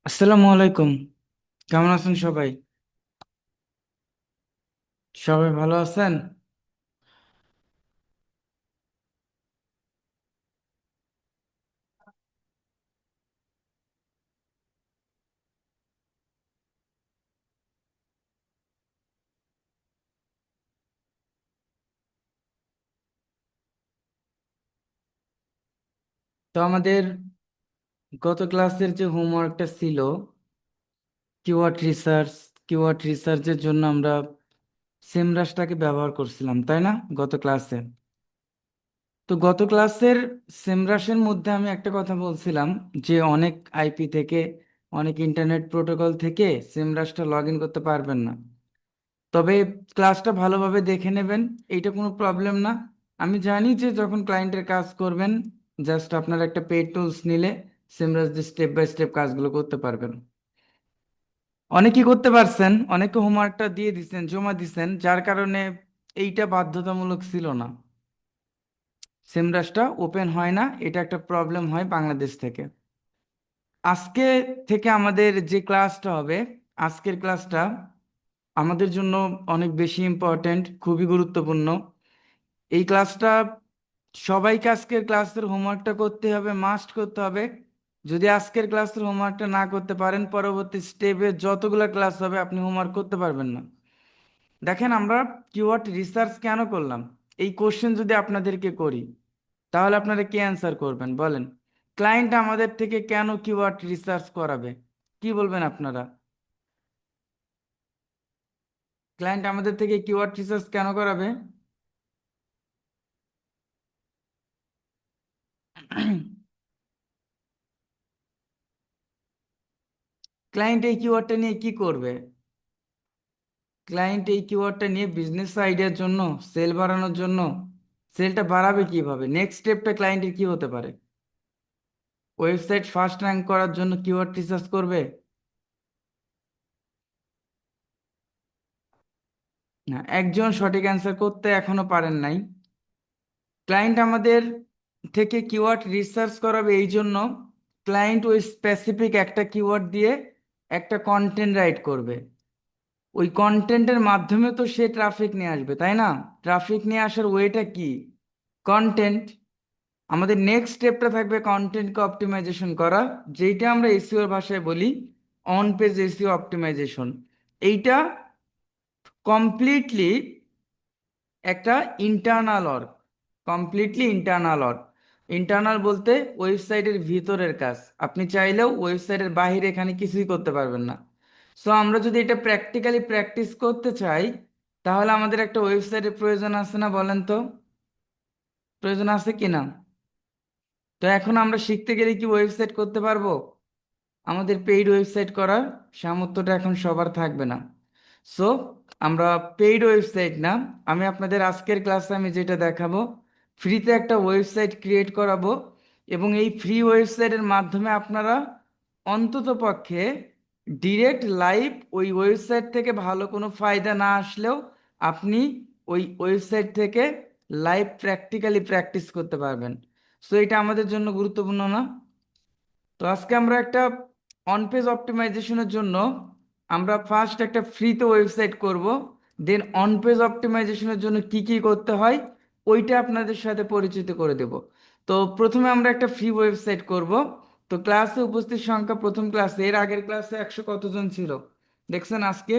আসসালামু আলাইকুম। কেমন আছেন সবাই? সবাই ভালো আছেন? তো আমাদের গত ক্লাসের যে হোমওয়ার্কটা ছিল, কিওয়ার্ড রিসার্চ, কিওয়ার্ড রিসার্চের জন্য আমরা সেমরাসটাকে ব্যবহার করছিলাম, তাই না? গত ক্লাসে। তো গত ক্লাসের সেমরাসের মধ্যে আমি একটা কথা বলছিলাম যে অনেক আইপি থেকে, অনেক ইন্টারনেট প্রোটোকল থেকে সেমরাসটা লগ ইন করতে পারবেন না। তবে ক্লাসটা ভালোভাবে দেখে নেবেন, এইটা কোনো প্রবলেম না। আমি জানি যে যখন ক্লায়েন্টের কাজ করবেন, জাস্ট আপনার একটা পেইড টুলস নিলে সিমরাস দিয়ে স্টেপ বাই স্টেপ কাজগুলো করতে পারবেন। অনেকেই করতে পারছেন, অনেকে হোমওয়ার্কটা দিয়ে দিছেন, জমা দিছেন, যার কারণে এইটা বাধ্যতামূলক ছিল না। সিমরাসটা ওপেন হয় না, এটা একটা প্রবলেম হয় বাংলাদেশ থেকে। আজকে থেকে আমাদের যে ক্লাসটা হবে, আজকের ক্লাসটা আমাদের জন্য অনেক বেশি ইম্পর্ট্যান্ট, খুবই গুরুত্বপূর্ণ। এই ক্লাসটা সবাইকে আজকের ক্লাসের হোমওয়ার্কটা করতে হবে, মাস্ট করতে হবে। যদি আজকের ক্লাসের হোমওয়ার্কটা না করতে পারেন, পরবর্তী স্টেপে যতগুলো ক্লাস হবে আপনি হোমওয়ার্ক করতে পারবেন না। দেখেন, আমরা কিওয়ার্ড রিসার্চ কেন করলাম? এই কোশ্চেন যদি আপনাদেরকে করি, তাহলে আপনারা কি অ্যান্সার করবেন বলেন? ক্লায়েন্ট আমাদের থেকে কেন কিওয়ার্ড রিসার্চ করাবে? কি বলবেন আপনারা? ক্লায়েন্ট আমাদের থেকে কিওয়ার্ড রিসার্চ কেন করাবে? ক্লায়েন্ট এই কিওয়ার্ডটা নিয়ে কি করবে? ক্লায়েন্ট এই কিওয়ার্ডটা নিয়ে বিজনেস আইডিয়ার জন্য, সেল বাড়ানোর জন্য। সেলটা বাড়াবে কিভাবে? নেক্সট স্টেপটা ক্লায়েন্টের কি হতে পারে? ওয়েবসাইট ফার্স্ট র্যাঙ্ক করার জন্য কিওয়ার্ড রিসার্চ করবে? না, একজন সঠিক অ্যান্সার করতে এখনো পারেন নাই। ক্লায়েন্ট আমাদের থেকে কিওয়ার্ড রিসার্চ করাবে এই জন্য, ক্লায়েন্ট ওই স্পেসিফিক একটা কিওয়ার্ড দিয়ে একটা কন্টেন্ট রাইট করবে। ওই কন্টেন্টের মাধ্যমে তো সে ট্রাফিক নিয়ে আসবে, তাই না? ট্রাফিক নিয়ে আসার ওয়েটা কি? কন্টেন্ট। আমাদের নেক্সট স্টেপটা থাকবে কন্টেন্টকে অপটিমাইজেশন করা, যেটা আমরা এসইওর ভাষায় বলি অন পেজ এসইও অপটিমাইজেশন। এইটা কমপ্লিটলি একটা internal work. Completely internal work. Internal বলতে ওয়েবসাইটের ভিতরের কাজ। আপনি চাইলেও ওয়েবসাইটের বাইরে এখানে কিছুই করতে পারবেন না। সো আমরা যদি এটা প্র্যাকটিক্যালি প্র্যাকটিস করতে চাই, তাহলে আমাদের একটা ওয়েবসাইটের প্রয়োজন আছে না, বলেন তো? প্রয়োজন আছে কি না? তো এখন আমরা শিখতে গেলে কি ওয়েবসাইট করতে পারবো? আমাদের পেইড ওয়েবসাইট করার সামর্থ্যটা এখন সবার থাকবে না। সো আমরা পেইড ওয়েবসাইট না, আমি আপনাদের আজকের ক্লাসে আমি যেটা দেখাবো, ফ্রিতে একটা ওয়েবসাইট ক্রিয়েট করাবো। এবং এই ফ্রি ওয়েবসাইটের মাধ্যমে আপনারা অন্তত পক্ষে ডিরেক্ট লাইভ ওই ওয়েবসাইট থেকে ভালো কোনো ফায়দা না আসলেও আপনি ওই ওয়েবসাইট থেকে লাইভ প্র্যাকটিক্যালি প্র্যাকটিস করতে পারবেন। সো এটা আমাদের জন্য গুরুত্বপূর্ণ না? তো আজকে আমরা একটা অন পেজ অপটিমাইজেশনের জন্য আমরা ফার্স্ট একটা ফ্রিতে ওয়েবসাইট করব, দেন অন পেজ অপটিমাইজেশনের জন্য কি কি করতে হয় ওইটা আপনাদের সাথে পরিচিত করে দেব। তো প্রথমে আমরা একটা ফ্রি ওয়েবসাইট করব। তো ক্লাসে উপস্থিত সংখ্যা, প্রথম ক্লাসে, এর আগের ক্লাসে 100 কতজন ছিল দেখছেন? আজকে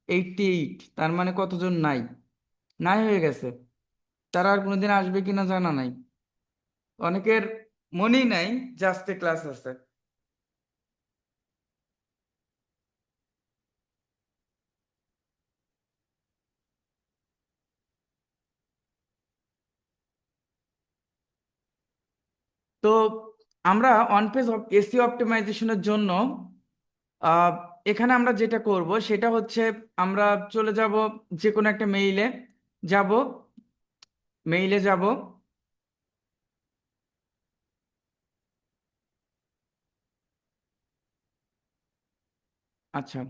88, তার মানে কতজন নাই? নাই হয়ে গেছে। তারা আর কোনোদিন আসবে কিনা জানা নাই। অনেকের মনেই নাই যে আজকে ক্লাস আছে। তো আমরা অন পেজ এসইও অপটিমাইজেশনের জন্য আহ, এখানে আমরা যেটা করব সেটা হচ্ছে, আমরা চলে যাব যে কোনো একটা মেইলে, যাব মেইলে যাব। আচ্ছা,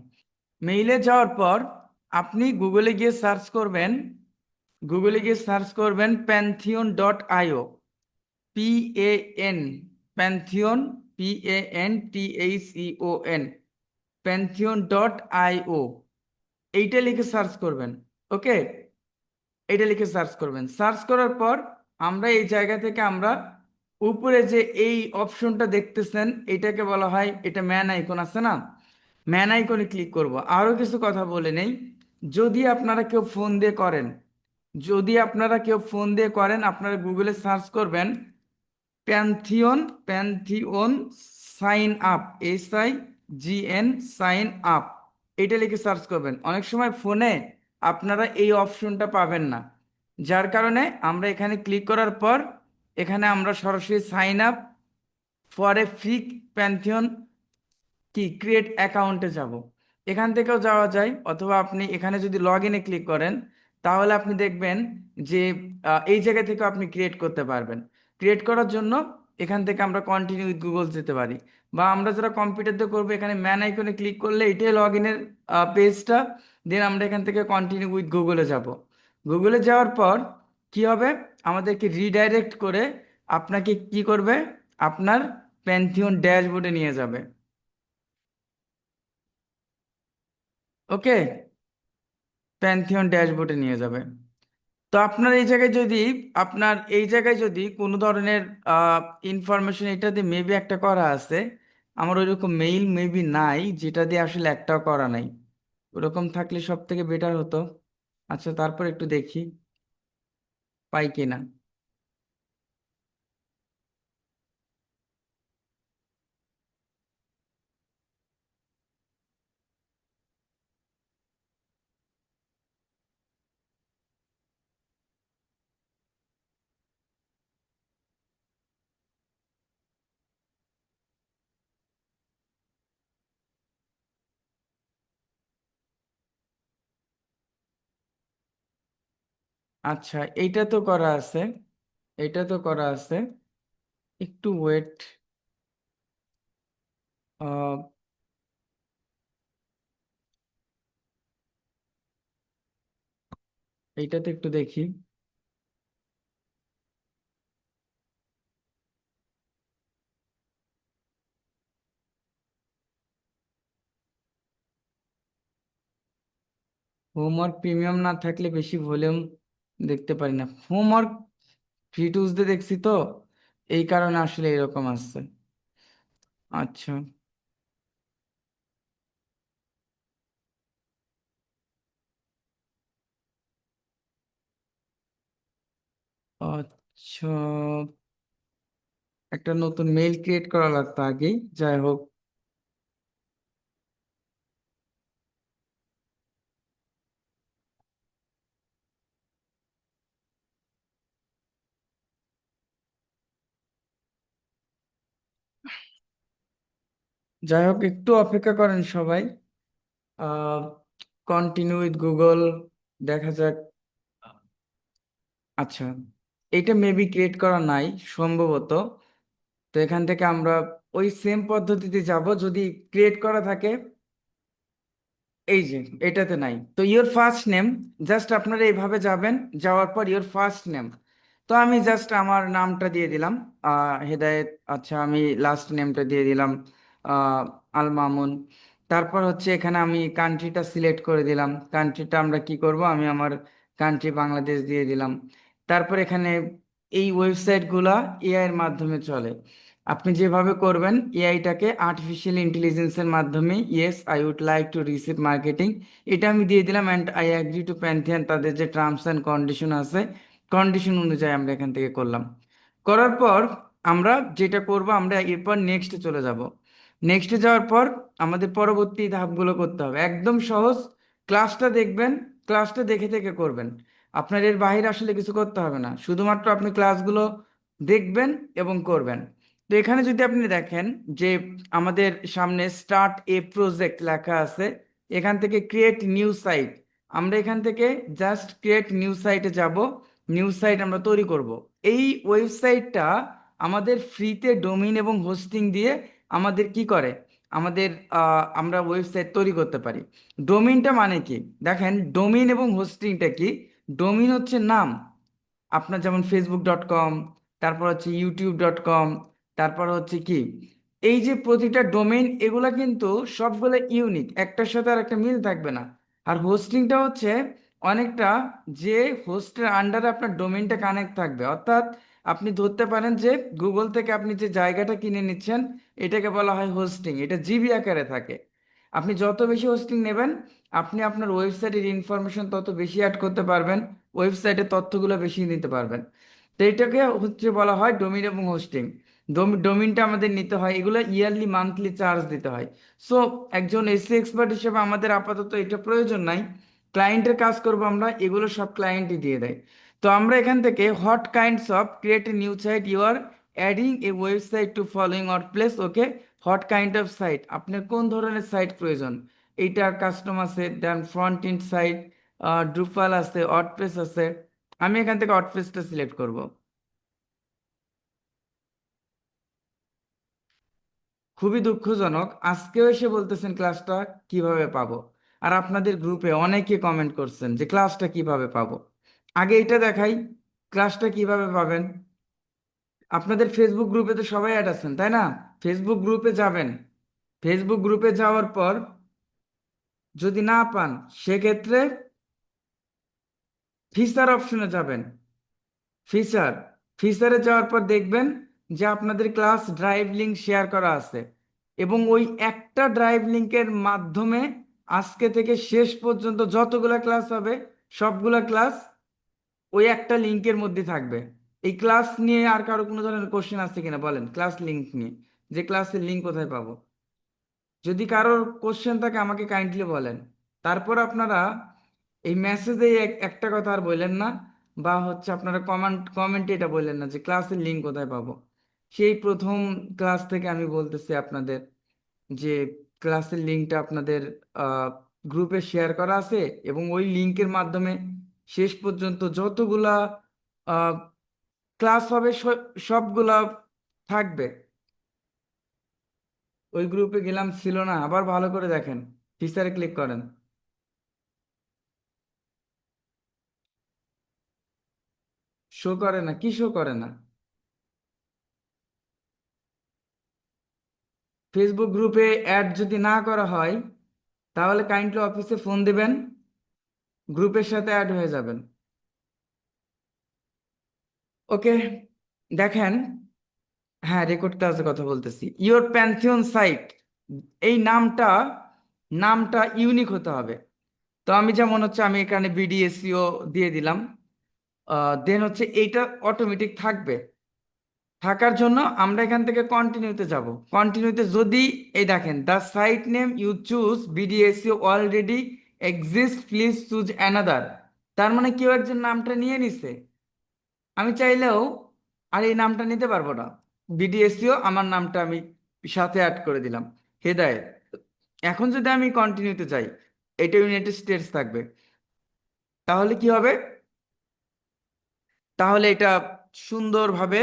মেইলে যাওয়ার পর আপনি গুগলে গিয়ে সার্চ করবেন, প্যান্থিয়ন ডট আইও। PAN, প্যান্থিয়ন PANTHEON, pantheon.io, এইটা লিখে সার্চ করবেন। ওকে, এটা লিখে সার্চ করবেন। সার্চ করার পর আমরা এই জায়গা থেকে আমরা উপরে যে এই অপশনটা দেখতেছেন এটাকে বলা হয়, এটা ম্যান আইকন আছে না, ম্যান আইকনে ক্লিক করব। আরও কিছু কথা বলে নেই, যদি আপনারা কেউ ফোন দিয়ে করেন, যদি আপনারা কেউ ফোন দিয়ে করেন, আপনারা গুগলে সার্চ করবেন Pantheon, Pantheon sign up, SIGN sign up, এটা লিখে সার্চ করবেন। অনেক সময় ফোনে আপনারা এই অপশনটা পাবেন না, যার কারণে আমরা এখানে ক্লিক করার পর এখানে আমরা সরাসরি sign up for a free Pantheon কি ক্রিয়েট অ্যাকাউন্টে যাব। এখান থেকেও যাওয়া যায়, অথবা আপনি এখানে যদি লগ ইনে ক্লিক করেন তাহলে আপনি দেখবেন যে এই জায়গা থেকে আপনি ক্রিয়েট করতে পারবেন। ক্রিয়েট করার জন্য এখান থেকে আমরা কন্টিনিউ উইথ গুগল যেতে পারি, বা আমরা যারা কম্পিউটার দিয়ে করবো এখানে ম্যান আইকনে ক্লিক করলে এটাই লগ ইনের পেজটা। দেন আমরা এখান থেকে কন্টিনিউ উইথ গুগলে যাব। গুগলে যাওয়ার পর কি হবে, আমাদেরকে রিডাইরেক্ট করে আপনাকে কি করবে, আপনার প্যান্থিয়ন ড্যাশবোর্ডে নিয়ে যাবে। ওকে, প্যান্থিয়ন ড্যাশবোর্ডে নিয়ে যাবে। তো আপনার এই জায়গায় যদি, আপনার এই জায়গায় যদি কোনো ধরনের ইনফরমেশন এটা দিয়ে মেবি একটা করা আছে, আমার ওইরকম মেইল মেবি নাই যেটা দিয়ে আসলে একটাও করা নাই। ওরকম থাকলে সব থেকে বেটার হতো। আচ্ছা, তারপর একটু দেখি পাই কিনা। আচ্ছা, এইটা তো করা আছে, এটা তো করা আছে, একটু ওয়েট। এইটাতে একটু দেখি। হোমওয়ার্ক প্রিমিয়াম না থাকলে বেশি ভলিউম দেখতে পারি না। হোমওয়ার্ক ফ্রি টুজডে দেখছি তো, এই কারণে আসলে এরকম আসছে। আচ্ছা, আচ্ছা, একটা নতুন মেইল ক্রিয়েট করা লাগতো আগেই, যাই হোক। যাই হোক, একটু অপেক্ষা করেন সবাই। কন্টিনিউ উইথ গুগল, দেখা যাক। আচ্ছা, এটা মেবি ক্রিয়েট করা নাই সম্ভবত। তো এখান থেকে আমরা ওই সেম পদ্ধতিতে যাব, যদি ক্রিয়েট করা থাকে। এই যে এটাতে নাই, তো ইওর ফার্স্ট নেম, জাস্ট আপনারা এইভাবে যাবেন, যাওয়ার পর ইওর ফার্স্ট নেম। তো আমি জাস্ট আমার নামটা দিয়ে দিলাম, হেদায়েত। আচ্ছা, আমি লাস্ট নেমটা দিয়ে দিলাম আল মামুন। তারপর হচ্ছে এখানে আমি কান্ট্রিটা সিলেক্ট করে দিলাম। কান্ট্রিটা আমরা কি করব, আমি আমার কান্ট্রি বাংলাদেশ দিয়ে দিলাম। তারপর এখানে এই ওয়েবসাইটগুলা এআই এর মাধ্যমে চলে। আপনি যেভাবে করবেন এআইটাকে আর্টিফিশিয়াল ইন্টেলিজেন্সের মাধ্যমে, yes I would like to receive marketing, এটা আমি দিয়ে দিলাম। And I agree to Pantheon, তাদের যে টার্মস অ্যান্ড কন্ডিশন আছে, কন্ডিশন অনুযায়ী আমরা এখান থেকে করলাম। করার পর আমরা যেটা করব, আমরা এরপর নেক্সটে চলে যাব। নেক্সটে যাওয়ার পর আমাদের পরবর্তী ধাপগুলো করতে হবে, একদম সহজ। ক্লাসটা দেখবেন, ক্লাসটা দেখে দেখে করবেন। আপনার এর বাইরে আসলে কিছু করতে হবে না, শুধুমাত্র আপনি ক্লাসগুলো দেখবেন এবং করবেন। তো এখানে যদি আপনি দেখেন যে আমাদের সামনে স্টার্ট এ প্রজেক্ট লেখা আছে, এখান থেকে ক্রিয়েট নিউ সাইট, আমরা এখান থেকে জাস্ট ক্রিয়েট নিউ সাইটে যাব। নিউ সাইট আমরা তৈরি করব। এই ওয়েবসাইটটা আমাদের ফ্রিতে ডোমেইন এবং হোস্টিং দিয়ে আমাদের কি করে, আমাদের আমরা ওয়েবসাইট তৈরি করতে পারি। ডোমেইনটা মানে কি, দেখেন ডোমেইন এবং হোস্টিংটা কি। ডোমেইন হচ্ছে নাম, আপনার যেমন ফেসবুক.com, তারপর হচ্ছে ইউটিউব.com, তারপর হচ্ছে কি এই যে প্রতিটা ডোমেইন, এগুলা কিন্তু সবগুলো ইউনিক, একটার সাথে আর একটা মিল থাকবে না। আর হোস্টিংটা হচ্ছে অনেকটা, যে হোস্টের আন্ডারে আপনার ডোমেইনটা কানেক্ট থাকবে, অর্থাৎ আপনি ধরতে পারেন যে গুগল থেকে আপনি যে জায়গাটা কিনে নিচ্ছেন, এটাকে বলা হয় হোস্টিং। এটা জিবি আকারে থাকে। আপনি যত বেশি হোস্টিং নেবেন, আপনি আপনার ওয়েবসাইটের ইনফরমেশন তত বেশি অ্যাড করতে পারবেন, ওয়েবসাইটের তথ্যগুলো বেশি নিতে পারবেন। তো এটাকে হচ্ছে বলা হয় ডোমেইন এবং হোস্টিং। ডোমিনটা আমাদের নিতে হয়, এগুলো ইয়ারলি মান্থলি চার্জ দিতে হয়। সো একজন এসি এক্সপার্ট হিসেবে আমাদের আপাতত এটা প্রয়োজন নাই। ক্লায়েন্টের কাজ করব আমরা, এগুলো সব ক্লায়েন্টই দিয়ে দেয়। তো আমরা এখান থেকে what kinds of create a new site you are adding a website to following our place. Okay, what kind of site, আপনার কোন ধরনের সাইট প্রয়োজন। এইটা কাস্টম আছে, then front end site, Drupal আছে, ওয়ার্ডপ্রেস আছে। আমি এখান থেকে ওয়ার্ডপ্রেসটা সিলেক্ট করব। খুবই দুঃখজনক, আজকেও এসে বলতেছেন ক্লাসটা কিভাবে পাবো। আর আপনাদের গ্রুপে অনেকে কমেন্ট করছেন যে ক্লাসটা কিভাবে পাবো। আগে এটা দেখাই, ক্লাসটা কিভাবে পাবেন। আপনাদের ফেসবুক গ্রুপে তো সবাই অ্যাড আছেন, তাই না? ফেসবুক গ্রুপে যাবেন। ফেসবুক গ্রুপে যাওয়ার পর যদি না পান, সেক্ষেত্রে ফিচার অপশনে যাবেন। ফিচার, ফিচারে যাওয়ার পর দেখবেন যে আপনাদের ক্লাস ড্রাইভ লিংক শেয়ার করা আছে, এবং ওই একটা ড্রাইভ লিংকের মাধ্যমে আজকে থেকে শেষ পর্যন্ত যতগুলা ক্লাস হবে, সবগুলা ক্লাস ওই একটা লিংকের মধ্যে থাকবে। এই ক্লাস নিয়ে আর কারো কোনো ধরনের কোশ্চেন আছে কিনা বলেন, ক্লাস লিংক নিয়ে, যে ক্লাসের লিংক কোথায় পাবো? যদি কারোর কোশ্চেন থাকে আমাকে কাইন্ডলি বলেন। তারপর আপনারা এই মেসেজে একটা কথা আর বললেন না, বা হচ্ছে আপনারা কমেন্টে এটা বললেন না যে ক্লাসের লিঙ্ক কোথায় পাবো। সেই প্রথম ক্লাস থেকে আমি বলতেছি আপনাদের যে ক্লাসের লিঙ্কটা আপনাদের গ্রুপে শেয়ার করা আছে, এবং ওই লিঙ্কের মাধ্যমে শেষ পর্যন্ত যতগুলা ক্লাস হবে সবগুলা থাকবে। ওই গ্রুপে গেলাম, ছিল না, আবার ভালো করে দেখেন, ফিচারে ক্লিক করেন। শো করে না, কি শো করে না? ফেসবুক গ্রুপে অ্যাড যদি না করা হয়, তাহলে কাইন্ডলি অফিসে ফোন দিবেন, গ্রুপের সাথে অ্যাড হয়ে যাবেন। ওকে, দেখেন। হ্যাঁ, রেকর্ড ক্লাসের কথা বলতেছি। ইওর প্যান্থিয়ন সাইট, এই নামটা, নামটা ইউনিক হতে হবে। তো আমি যেমন হচ্ছে আমি এখানে বিডিএসইও দিয়ে দিলাম। দেন হচ্ছে এইটা অটোমেটিক থাকবে। থাকার জন্য আমরা এখান থেকে কন্টিনিউতে যাব। কন্টিনিউতে যদি, এই দেখেন, the site name you choose BDSU already exist, please choose another. তার মানে কেউ একজন নামটা নিয়ে নিছে। আমি চাইলেও আর এই নামটা নিতে পারবো না। বিডিএসইও আমার নামটা আমি সাথে অ্যাড করে দিলাম, হেদায়েত। এখন যদি আমি কন্টিনিউতে যাই, এটা ইউনাইটেড স্টেটস থাকবে। তাহলে কি হবে? তাহলে এটা সুন্দরভাবে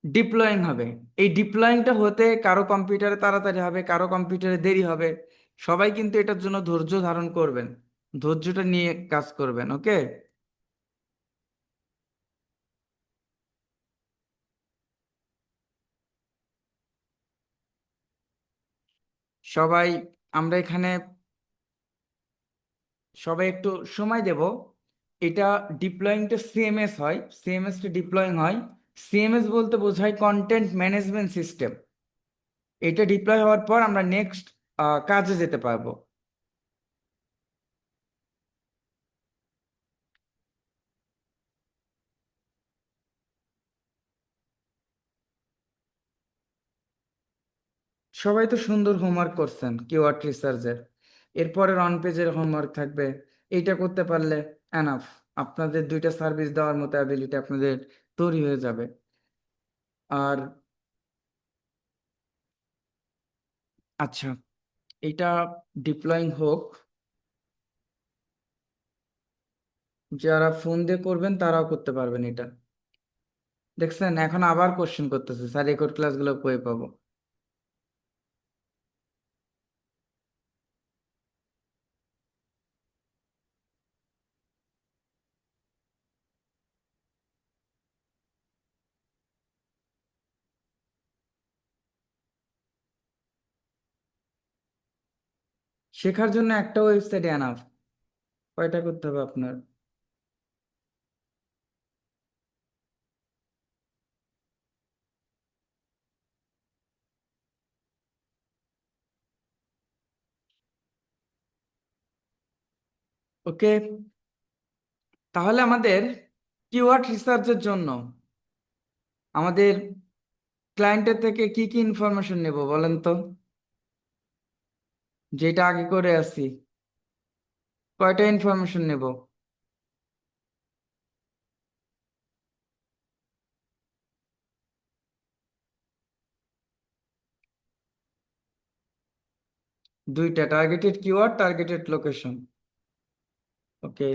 ডিপ্লয়িং হবে। এই ডিপ্লয়িংটা হতে কারো কম্পিউটারে তাড়াতাড়ি হবে, কারো কম্পিউটারে দেরি হবে। সবাই কিন্তু এটার জন্য ধৈর্য ধারণ করবেন, ধৈর্যটা নিয়ে কাজ করবেন। ওকে, সবাই, আমরা এখানে সবাই একটু সময় দেব। এটা ডিপ্লয়িংটা সিএমএস হয়, সিএমএসটা ডিপ্লয়িং হয়। সিএমএস বলতে বোঝায় কন্টেন্ট ম্যানেজমেন্ট সিস্টেম। এটা ডিপ্লয় হওয়ার পর আমরা নেক্সট কাজে যেতে পারবো। সবাই তো সুন্দর হোমওয়ার্ক করছেন কিওয়ার্ড রিসার্চের। এরপরে অন পেজের হোমওয়ার্ক থাকবে। এইটা করতে পারলে এনাফ, আপনাদের দুইটা সার্ভিস দেওয়ার মতো অ্যাবিলিটি আপনাদের তৈরি হয়ে যাবে। আর আচ্ছা, এটা ডিপ্লয়িং হোক। যারা ফোন দিয়ে করবেন তারাও করতে পারবেন এটা। দেখছেন, এখন আবার কোশ্চেন করতেছে, স্যার রেকর্ড ক্লাসগুলো কই পাবো? শেখার জন্য একটা ওয়েবসাইট এনাফ। কয়টা করতে হবে আপনার? ওকে, তাহলে আমাদের কিওয়ার্ড রিসার্চের জন্য আমাদের ক্লায়েন্টের থেকে কি কি ইনফরমেশন নেব বলেন তো, যেটা আগে করে আসি। কয়টা ইনফরমেশন নেব? দুইটা, টার্গেটেড কিওয়ার্ড, টার্গেটেড লোকেশন। ওকে।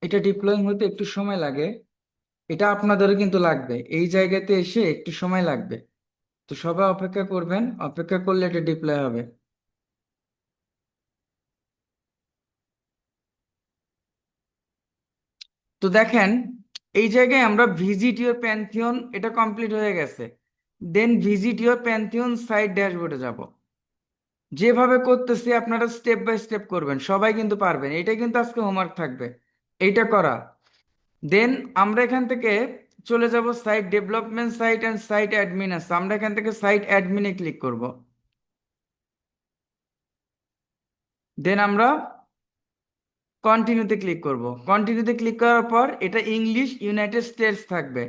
এটা ডিপ্লয়িং হতে একটু সময় লাগে। এটা আপনাদেরও কিন্তু লাগবে, এই জায়গাতে এসে একটু সময় লাগবে। তো সবাই অপেক্ষা করবেন, অপেক্ষা করলে এটা ডিপ্লয় হবে। তো দেখেন, এই জায়গায় আমরা ভিজিট ইউর প্যান্থিয়ন এটা কমপ্লিট হয়ে গেছে। দেন ভিজিট ইউর প্যান্থিয়ন সাইট ড্যাশবোর্ডে যাব। যেভাবে করতেছি আপনারা স্টেপ বাই স্টেপ করবেন, সবাই কিন্তু পারবেন, এটা কিন্তু আজকে হোমওয়ার্ক থাকবে এইটা করা। দেন আমরা এখান থেকে চলে যাব site development, site and site admin আছে, আমরা এখান থেকে সাইট অ্যাডমিনে ক্লিক করব। দেন আমরা কন্টিনিউতে ক্লিক করব। কন্টিনিউতে ক্লিক করার পর এটা ইংলিশ ইউনাইটেড স্টেটস থাকবে।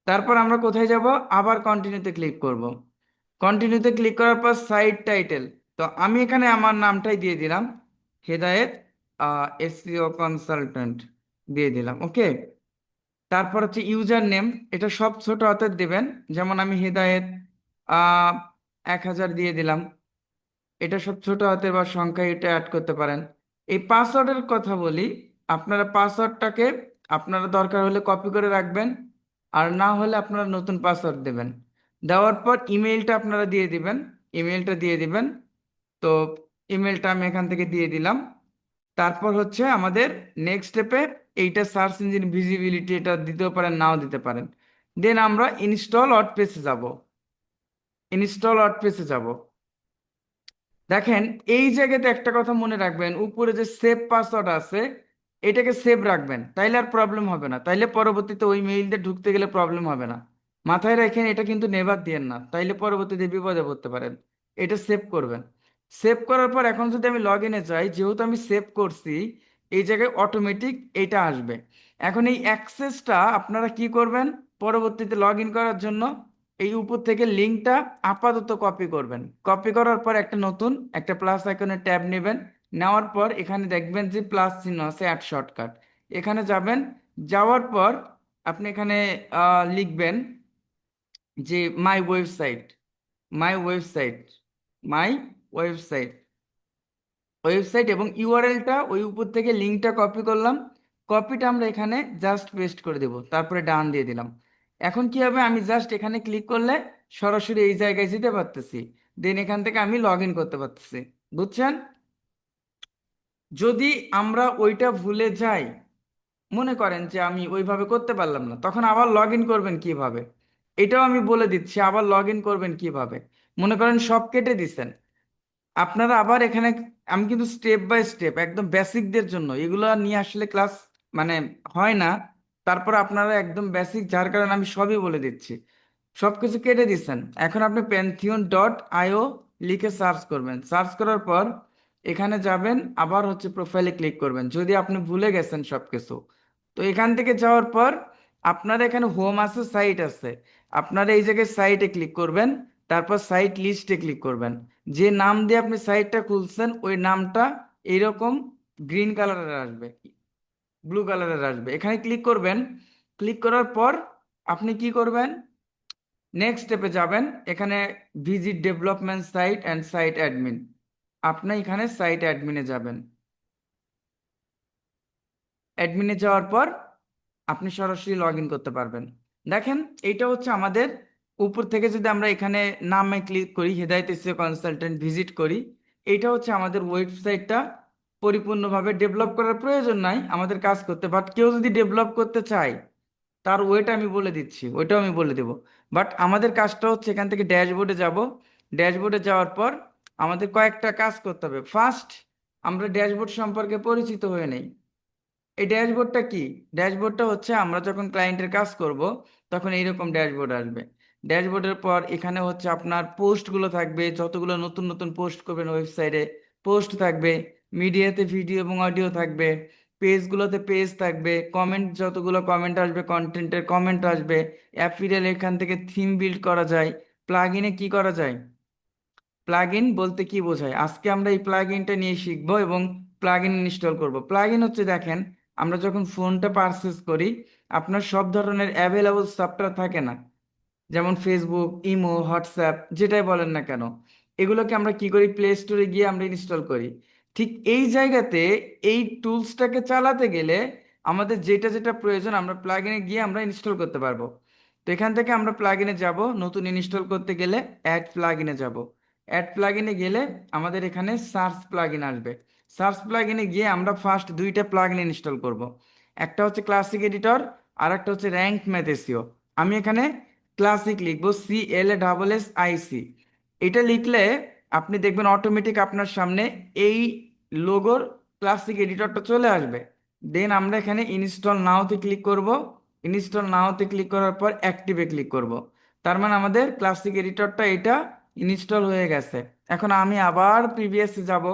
তারপর আমরা কোথায় যাব? আবার কন্টিনিউতে ক্লিক করব। কন্টিনিউতে ক্লিক করার পর সাইট টাইটেল, তো আমি এখানে আমার নামটাই দিয়ে দিলাম, হেদায়েত এসইও কনসালটেন্ট দিয়ে দিলাম। ওকে। তারপর হচ্ছে ইউজার নেম, এটা সব ছোট হাতের দেবেন। যেমন আমি হেদায়েত 1000 দিয়ে দিলাম। এটা সব ছোট হাতের বা সংখ্যা, এটা অ্যাড করতে পারেন। এই পাসওয়ার্ডের কথা বলি, আপনারা পাসওয়ার্ডটাকে আপনারা দরকার হলে কপি করে রাখবেন, আর না হলে আপনারা নতুন পাসওয়ার্ড দেবেন। দেওয়ার পর ইমেইলটা আপনারা দিয়ে দিবেন, ইমেইলটা দিয়ে দিবেন। তো ইমেলটা আমি এখান থেকে দিয়ে দিলাম। তারপর হচ্ছে আমাদের নেক্সট স্টেপে এইটা সার্চ ইঞ্জিন ভিজিবিলিটি, এটা দিতেও পারেন নাও দিতে পারেন। দেন আমরা ইনস্টল ওয়ার্ডপ্রেসে যাব। ইনস্টল ওয়ার্ডপ্রেসে যাব। দেখেন, এই জায়গাতে একটা কথা মনে রাখবেন, উপরে যে সেভ পাসওয়ার্ড আছে এটাকে সেভ রাখবেন, তাইলে আর প্রবলেম হবে না, তাইলে পরবর্তীতে ওই মেইল দিয়ে ঢুকতে গেলে প্রবলেম হবে না। মাথায় রাখেন, এটা কিন্তু নেভার দিয়েন না, তাইলে পরবর্তীতে বিপদে পড়তে পারেন। এটা সেভ করবেন। সেভ করার পর এখন যদি আমি লগ ইনে যাই, যেহেতু আমি সেভ করছি, এই জায়গায় অটোমেটিক এটা আসবে। এখন এই অ্যাক্সেসটা আপনারা কি করবেন, পরবর্তীতে লগ ইন করার জন্য এই উপর থেকে লিঙ্কটা আপাতত কপি করবেন। কপি করার পর একটা নতুন একটা প্লাস আইকনের ট্যাব নেবেন। নেওয়ার পর এখানে দেখবেন যে প্লাস চিহ্ন আছে, অ্যাড শর্টকাট, এখানে যাবেন। যাওয়ার পর আপনি এখানে লিখবেন যে মাই ওয়েবসাইট, মাই ওয়েবসাইট, মাই ওয়েবসাইট, ওয়েবসাইট, এবং ইউআরএলটা ওই উপর থেকে লিঙ্কটা কপি করলাম। কপিটা আমরা এখানে জাস্ট পেস্ট করে দেব, তারপরে ডান দিয়ে দিলাম। এখন কি হবে, আমি জাস্ট এখানে ক্লিক করলে সরাসরি এই জায়গায় যেতে পারতেছি। দেন এখান থেকে আমি লগ ইন করতে পারতেছি। বুঝছেন? যদি আমরা ওইটা ভুলে যাই, মনে করেন যে আমি ওইভাবে করতে পারলাম না, তখন আবার লগ ইন করবেন কিভাবে, এটাও আমি বলে দিচ্ছি। আবার লগ ইন করবেন কিভাবে, মনে করেন সব কেটে দিছেন, আপনারা আবার এখানে, আমি কিন্তু স্টেপ বাই স্টেপ একদম বেসিকদের জন্য এগুলো নিয়ে আসলে ক্লাস মানে হয় না। তারপর আপনারা একদম বেসিক, যার কারণে আমি সবই বলে দিচ্ছি। সবকিছু কেটে দিচ্ছেন, এখন আপনি pantheon.io লিখে সার্চ করবেন। সার্চ করার পর এখানে যাবেন, আবার হচ্ছে প্রোফাইলে ক্লিক করবেন যদি আপনি ভুলে গেছেন সবকিছু। তো এখান থেকে যাওয়ার পর আপনার এখানে হোম আছে, সাইট আছে, আপনারা এই জায়গায় সাইটে ক্লিক করবেন। তারপর সাইট লিস্টে ক্লিক করবেন। যে নাম দিয়ে আপনি সাইটটা খুলছেন ওই নামটা এইরকম গ্রিন কালারের আসবে, ব্লু কালারের আসবে, এখানে ক্লিক করবেন। ক্লিক করার পর আপনি কি করবেন, নেক্সট স্টেপে যাবেন, এখানে visit development site and site admin. আপনি এখানে সাইট অ্যাডমিনে যাবেন। অ্যাডমিনে যাওয়ার পর আপনি সরাসরি লগ ইন করতে পারবেন। দেখেন, এইটা হচ্ছে আমাদের উপর থেকে যদি আমরা এখানে নামে ক্লিক করি, হেদায়েত এসইও কনসালটেন্ট ভিজিট করি, এইটা হচ্ছে আমাদের ওয়েবসাইটটা। পরিপূর্ণভাবে ডেভেলপ করার প্রয়োজন নাই আমাদের কাজ করতে, বাট কেউ যদি ডেভেলপ করতে চায় তার ওয়েটা আমি বলে দিচ্ছি, ওইটাও আমি বলে দেবো। বাট আমাদের কাজটা হচ্ছে এখান থেকে ড্যাশবোর্ডে যাব। ড্যাশবোর্ডে যাওয়ার পর আমাদের কয়েকটা কাজ করতে হবে। ফার্স্ট, আমরা ড্যাশবোর্ড সম্পর্কে পরিচিত হয়ে নেই। এই ড্যাশবোর্ডটা কি? ড্যাশবোর্ডটা হচ্ছে আমরা যখন ক্লায়েন্টের কাজ করব তখন এইরকম ড্যাশবোর্ড আসবে। ড্যাশবোর্ডের পর এখানে হচ্ছে আপনার পোস্টগুলো থাকবে, যতগুলো নতুন নতুন পোস্ট করবেন ওয়েবসাইটে পোস্ট থাকবে, মিডিয়াতে ভিডিও এবং অডিও থাকবে, পেজগুলোতে পেজ থাকবে, কমেন্ট যতগুলো কমেন্ট আসবে কন্টেন্টের কমেন্ট আসবে, অ্যাপিরিয়াল এখান থেকে থিম বিল্ড করা যায়। প্লাগইনে কি করা যায়? প্লাগইন বলতে কি বোঝায় আজকে আমরা এই প্লাগইনটা নিয়ে শিখবো এবং প্লাগইন ইনস্টল করব। প্লাগইন হচ্ছে, দেখেন, আমরা যখন ফোনটা পারচেস করি আপনার সব ধরনের অ্যাভেলেবল সফটওয়্যার থাকে না, যেমন ফেসবুক, ইমো, হোয়াটসঅ্যাপ, যেটাই বলেন না কেন, এগুলোকে আমরা কি করি? প্লে স্টোরে গিয়ে আমরা ইনস্টল করি। ঠিক এই জায়গাতে এই টুলসটাকে চালাতে গেলে আমাদের যেটা যেটা প্রয়োজন আমরা প্লাগইনে গিয়ে আমরা ইনস্টল করতে পারবো। তো এখান থেকে আমরা প্লাগইনে যাব, নতুন ইনস্টল করতে গেলে অ্যাড প্লাগইনে যাব। অ্যাড প্লাগইনে গেলে আমাদের এখানে সার্চ প্লাগইন আসবে। সার্চ প্লাগইনে গিয়ে আমরা ফার্স্ট দুইটা প্লাগইন ইনস্টল করব। একটা হচ্ছে ক্লাসিক এডিটর, আর একটা হচ্ছে র্যাঙ্ক ম্যাথ এসইও। আমি এখানে ক্লাসিক লিখবো, CLASSIC। এটা লিখলে আপনি দেখবেন অটোমেটিক আপনার সামনে এই লোগোর ক্লাসিক এডিটরটা চলে আসবে। দেন আমরা এখানে ইনস্টল নাওতে ক্লিক করব। ইনস্টল নাওতে ক্লিক করার পর অ্যাক্টিভে ক্লিক করব। তার মানে আমাদের ক্লাসিক এডিটরটা এটা ইনস্টল হয়ে গেছে। এখন আমি আবার প্রিভিয়াসে যাব।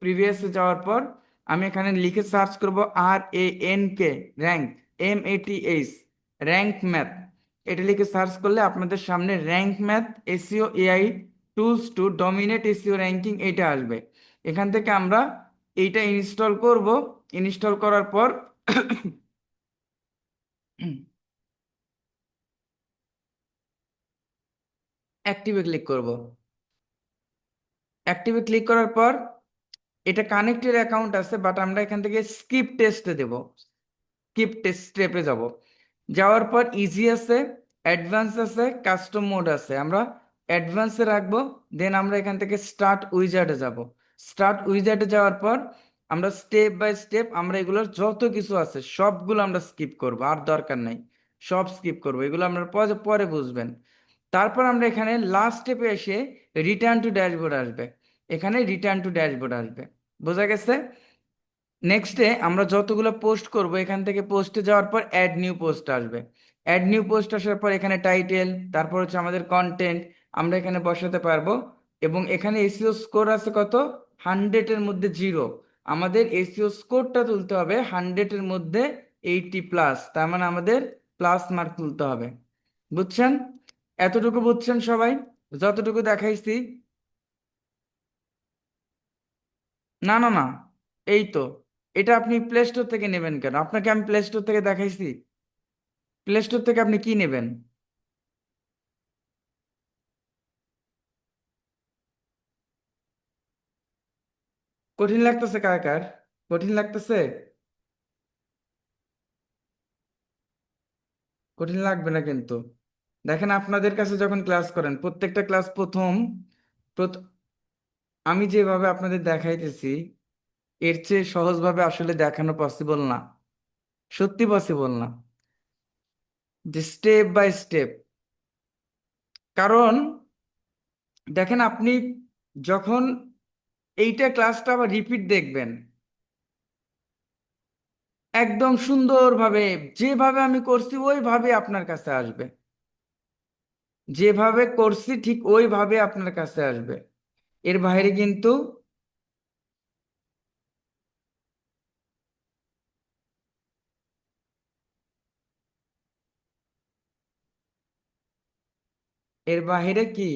প্রিভিয়াসে যাওয়ার পর আমি এখানে লিখে সার্চ করব RANK, rank, MATH, rank math. এটা লিখে সার্চ করলে আপনাদের সামনে rank math SEO AI tools to dominate SEO ranking এটা আসবে। এখান থেকে আমরা এইটা ইনস্টল করব। ইনস্টল করার পর অ্যাক্টিভে ক্লিক করব। অ্যাক্টিভে ক্লিক করার পর এটা কানেক্টেড অ্যাকাউন্ট আছে, বাট আমরা এখান থেকে স্কিপ টেস্টে দেব। স্কিপ টেস্ট স্টেপে যাব। যাওয়ার পর ইজি আছে, অ্যাডভান্স আছে, কাস্টম মোড আছে। আমরা অ্যাডভান্সে রাখবো। দেন আমরা এখান থেকে স্টার্ট উইজার্ডে যাব। স্টার্ট উইজার্ডে যাওয়ার পর আমরা স্টেপ বাই স্টেপ আমরা এগুলোর যত কিছু আছে সবগুলো আমরা স্কিপ করব, আর দরকার নাই, সব স্কিপ করব, এগুলো আমরা পরে পরে বুঝবেন। তারপর আমরা এখানে লাস্ট স্টেপে এসে রিটার্ন টু ড্যাশবোর্ড আসবে। এখানে রিটার্ন টু ড্যাশবোর্ড আসবে। বোঝা গেছে? নেক্সটে আমরা যতগুলো পোস্ট করব এখান থেকে পোস্টে যাওয়ার পর অ্যাড নিউ পোস্ট আসবে। অ্যাড নিউ পোস্ট আসার পর এখানে টাইটেল, তারপর হচ্ছে আমাদের কন্টেন্ট আমরা এখানে বসাতে পারবো। এবং এখানে এসইও স্কোর আছে কত? 100-এর মধ্যে 0। আমাদের এসইও স্কোরটা তুলতে হবে 100-এর মধ্যে 80+, তার মানে আমাদের প্লাস মার্ক তুলতে হবে। বুঝছেন? এতটুকু বুঝছেন সবাই? যতটুকু দেখাইছি? না না না, এই তো। এটা আপনি প্লে স্টোর থেকে নেবেন কেন? আপনাকে আমি প্লে স্টোর থেকে দেখাইছি? প্লে স্টোর থেকে আপনি কি নেবেন? কঠিন লাগতেছে কার কার? কঠিন লাগতেছে? কঠিন লাগবে না কিন্তু। দেখেন, আপনাদের কাছে যখন ক্লাস করেন প্রত্যেকটা ক্লাস প্রথ- আমি যেভাবে আপনাদের দেখাইতেছি এর চেয়ে সহজভাবে আসলে দেখানো পসিবল না। সত্যি পসিবল না, যে স্টেপ বাই স্টেপ। কারণ দেখেন, আপনি যখন এইটা ক্লাসটা আবার রিপিট দেখবেন একদম সুন্দরভাবে, যেভাবে আমি করছি ওইভাবে আপনার কাছে আসবে। যেভাবে করছি ঠিক ওইভাবে আপনার কাছে আসবে। এর বাইরে কিন্তু, এর বাইরে কি,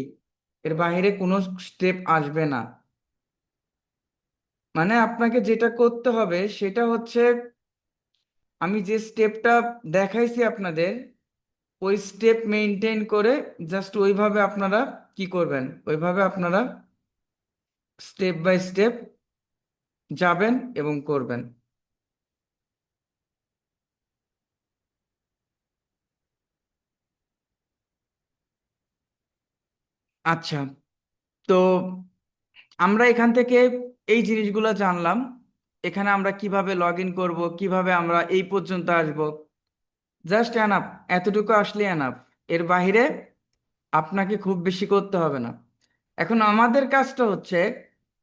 এর বাইরে কোনো স্টেপ আসবে না। মানে আপনাকে যেটা করতে হবে সেটা হচ্ছে আমি যে স্টেপটা দেখাইছি আপনাদের ওই স্টেপ মেনটেন করে জাস্ট ওইভাবে আপনারা কি করবেন, ওইভাবে আপনারা স্টেপ বাই স্টেপ যাবেন এবং করবেন। আচ্ছা, তো আমরা এখান থেকে এই জিনিসগুলো জানলাম। এখানে আমরা কিভাবে লগ ইন করবো, কিভাবে আমরা এই পর্যন্ত আসবো, জাস্ট এনাফ। এতটুকু আসলে এনাফ। এর বাইরে আপনাকে খুব বেশি করতে হবে না। এখন আমাদের কাজটা হচ্ছে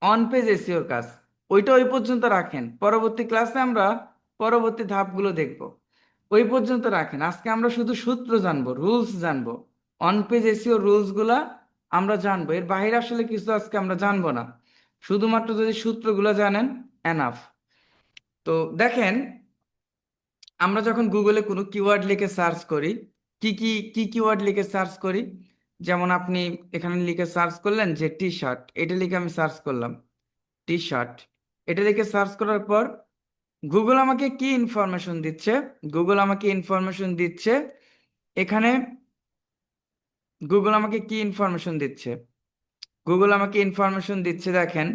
অন পেজ এসিওর কাজ। ওইটা ওই পর্যন্ত রাখেন, পরবর্তী ক্লাসে আমরা পরবর্তী ধাপগুলো দেখব। ওই পর্যন্ত রাখেন, আজকে আমরা শুধু সূত্র জানবো, রুলস জানবো। অন পেজ এসিও রুলস গুলা আমরা জানবো, এর বাইরে আসলে কিছু আজকে আমরা জানবো না। শুধুমাত্র যদি সূত্রগুলো জানেন, এনাফ। তো দেখেন, আমরা যখন গুগলে কোনো কিওয়ার্ড লিখে সার্চ করি, কি কি কি কিওয়ার্ড লিখে সার্চ করি, যেমন আপনি এখানে লিখে সার্চ করলেন যে টি শার্ট, এটা লিখে আমি সার্চ করলাম টি শার্ট। এটা লিখে সার্চ করার পর গুগল আমাকে কি ইনফরমেশন দিচ্ছে? গুগল আমাকে ইনফরমেশন দিচ্ছে এখানে। গুগল আমাকে কি ইনফরমেশন দিচ্ছে? গুগল আমাকে ইনফরমেশন দিচ্ছে, দেখেন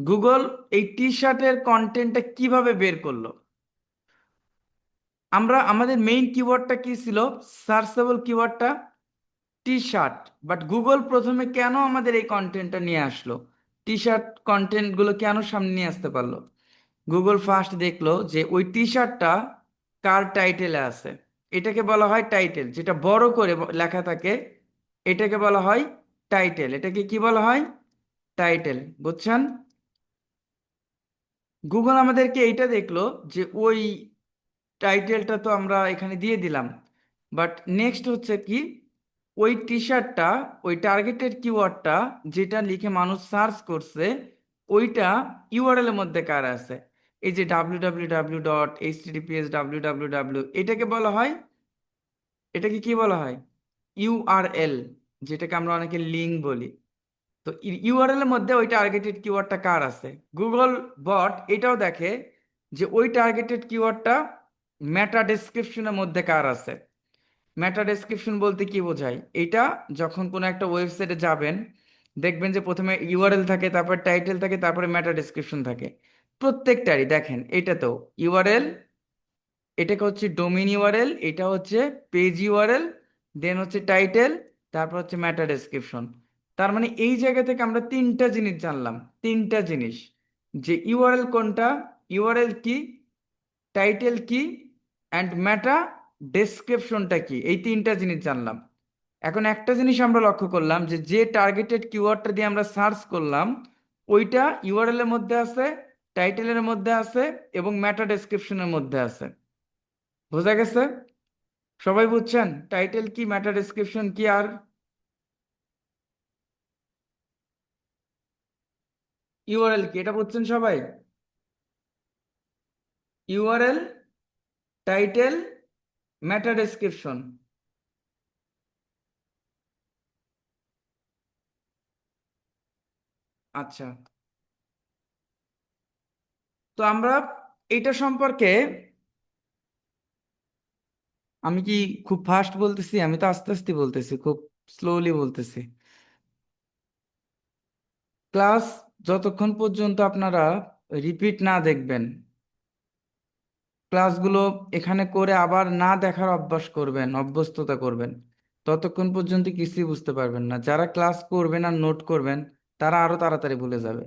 গুগল এই টি শার্টের কন্টেন্টটা কিভাবে বের করলো। আমরা আমাদের মেইন কিওয়ার্ডটা কি ছিল? সার্চেবল কিওয়ার্ডটা টি শার্ট। বাট গুগল প্রথমে কেন আমাদের এই কন্টেন্টটা নিয়ে আসলো? টি শার্ট কন্টেন্টগুলো কেন সামনে নিয়ে আসতে পারলো? গুগল ফার্স্ট দেখলো যে ওই টি শার্টটা কার টাইটেলে আছে। এটাকে বলা হয় টাইটেল, যেটা বড় করে লেখা থাকে এটাকে বলা হয় টাইটেল। এটাকে কি বলা হয়? টাইটেল। বুঝছেন? গুগল আমাদেরকে এইটা দেখলো যে ওই টাইটেলটা তো আমরা এখানে দিয়ে দিলাম, বাট নেক্সট হচ্ছে কি, ওই টি শার্টটা, ওই টার্গেটেড কিওয়ার্ডটা যেটা লিখে মানুষ সার্চ করছে, ওইটা ইউআরএল এর মধ্যে কার আছে? এই যে www.https এটাকে বলা হয়, এটাকে কি বলা হয়? ইউআরএল, যেটাকে আমরা অনেকে লিঙ্ক বলি। তো ইউআরএল এর মধ্যে ওই টার্গেটেড কিওয়ার্ডটা কার আছে। গুগল বট এটাও দেখে যে ওই টার্গেটেড কিওয়ার্ডটা মেটা ডেসক্রিপশনের মধ্যে কার আছে। মেটা ডেসক্রিপশন বলতে কি বোঝায়? এটা যখন কোনো একটা ওয়েবসাইটে যাবেন, দেখবেন যে প্রথমে ইউআরএল থাকে, তারপর টাইটেল থাকে, তারপরে মেটা ডেসক্রিপশন থাকে। প্রত্যেকটারই দেখেন, এটাতেও ইউআরএল, এটাকে হচ্ছে ডোমেইন ইউআরএল, এটা হচ্ছে পেজ ইউআরএল, দেন হচ্ছে টাইটেল, তারপর হচ্ছে মেটা ডেসক্রিপশন। তার মানে এই জায়গা থেকে আমরা তিনটা জিনিস জানলাম। তিনটা জিনিস, যে ইউআরএল কোনটা, ইউআরএল কি, টাইটেল কি, অ্যান্ড মেটা ডেসক্রিপশনটা কি, এই তিনটা জিনিস জানলাম। এখন একটা জিনিস আমরা লক্ষ্য করলাম যে যে টার্গেটেড কিওয়ার্ডটা দিয়ে আমরা সার্চ করলাম, ওইটা ইউআরএল এর মধ্যে আছে, টাইটেলের মধ্যে আছে এবং মেটা ডেসক্রিপশনের মধ্যে আছে। বোঝা গেছে? সবাই বুঝছেন টাইটেল কি, মেটা ডেসক্রিপশন কি, আর ইউআরএল কি? এটা বুঝছেন সবাই? ইউআরএল, টাইটেল, মেটা ডেসক্রিপশন। আচ্ছা, তো আমরা এটা সম্পর্কে, আমি কি খুব ফাস্ট বলতেছি? আমি তো আস্তে আস্তে বলতেছি, খুব স্লোলি বলতেছি। ক্লাস যতক্ষণ পর্যন্ত আপনারা রিপিট না দেখবেন, ক্লাসগুলো এখানে করে আবার না দেখার অভ্যাস করবেন, অভ্যস্ততা করবেন, ততক্ষণ পর্যন্ত কিছুই বুঝতে পারবেন না। যারা ক্লাস করবেন আর নোট করবেন, তারা আরো তাড়াতাড়ি ভুলে যাবে।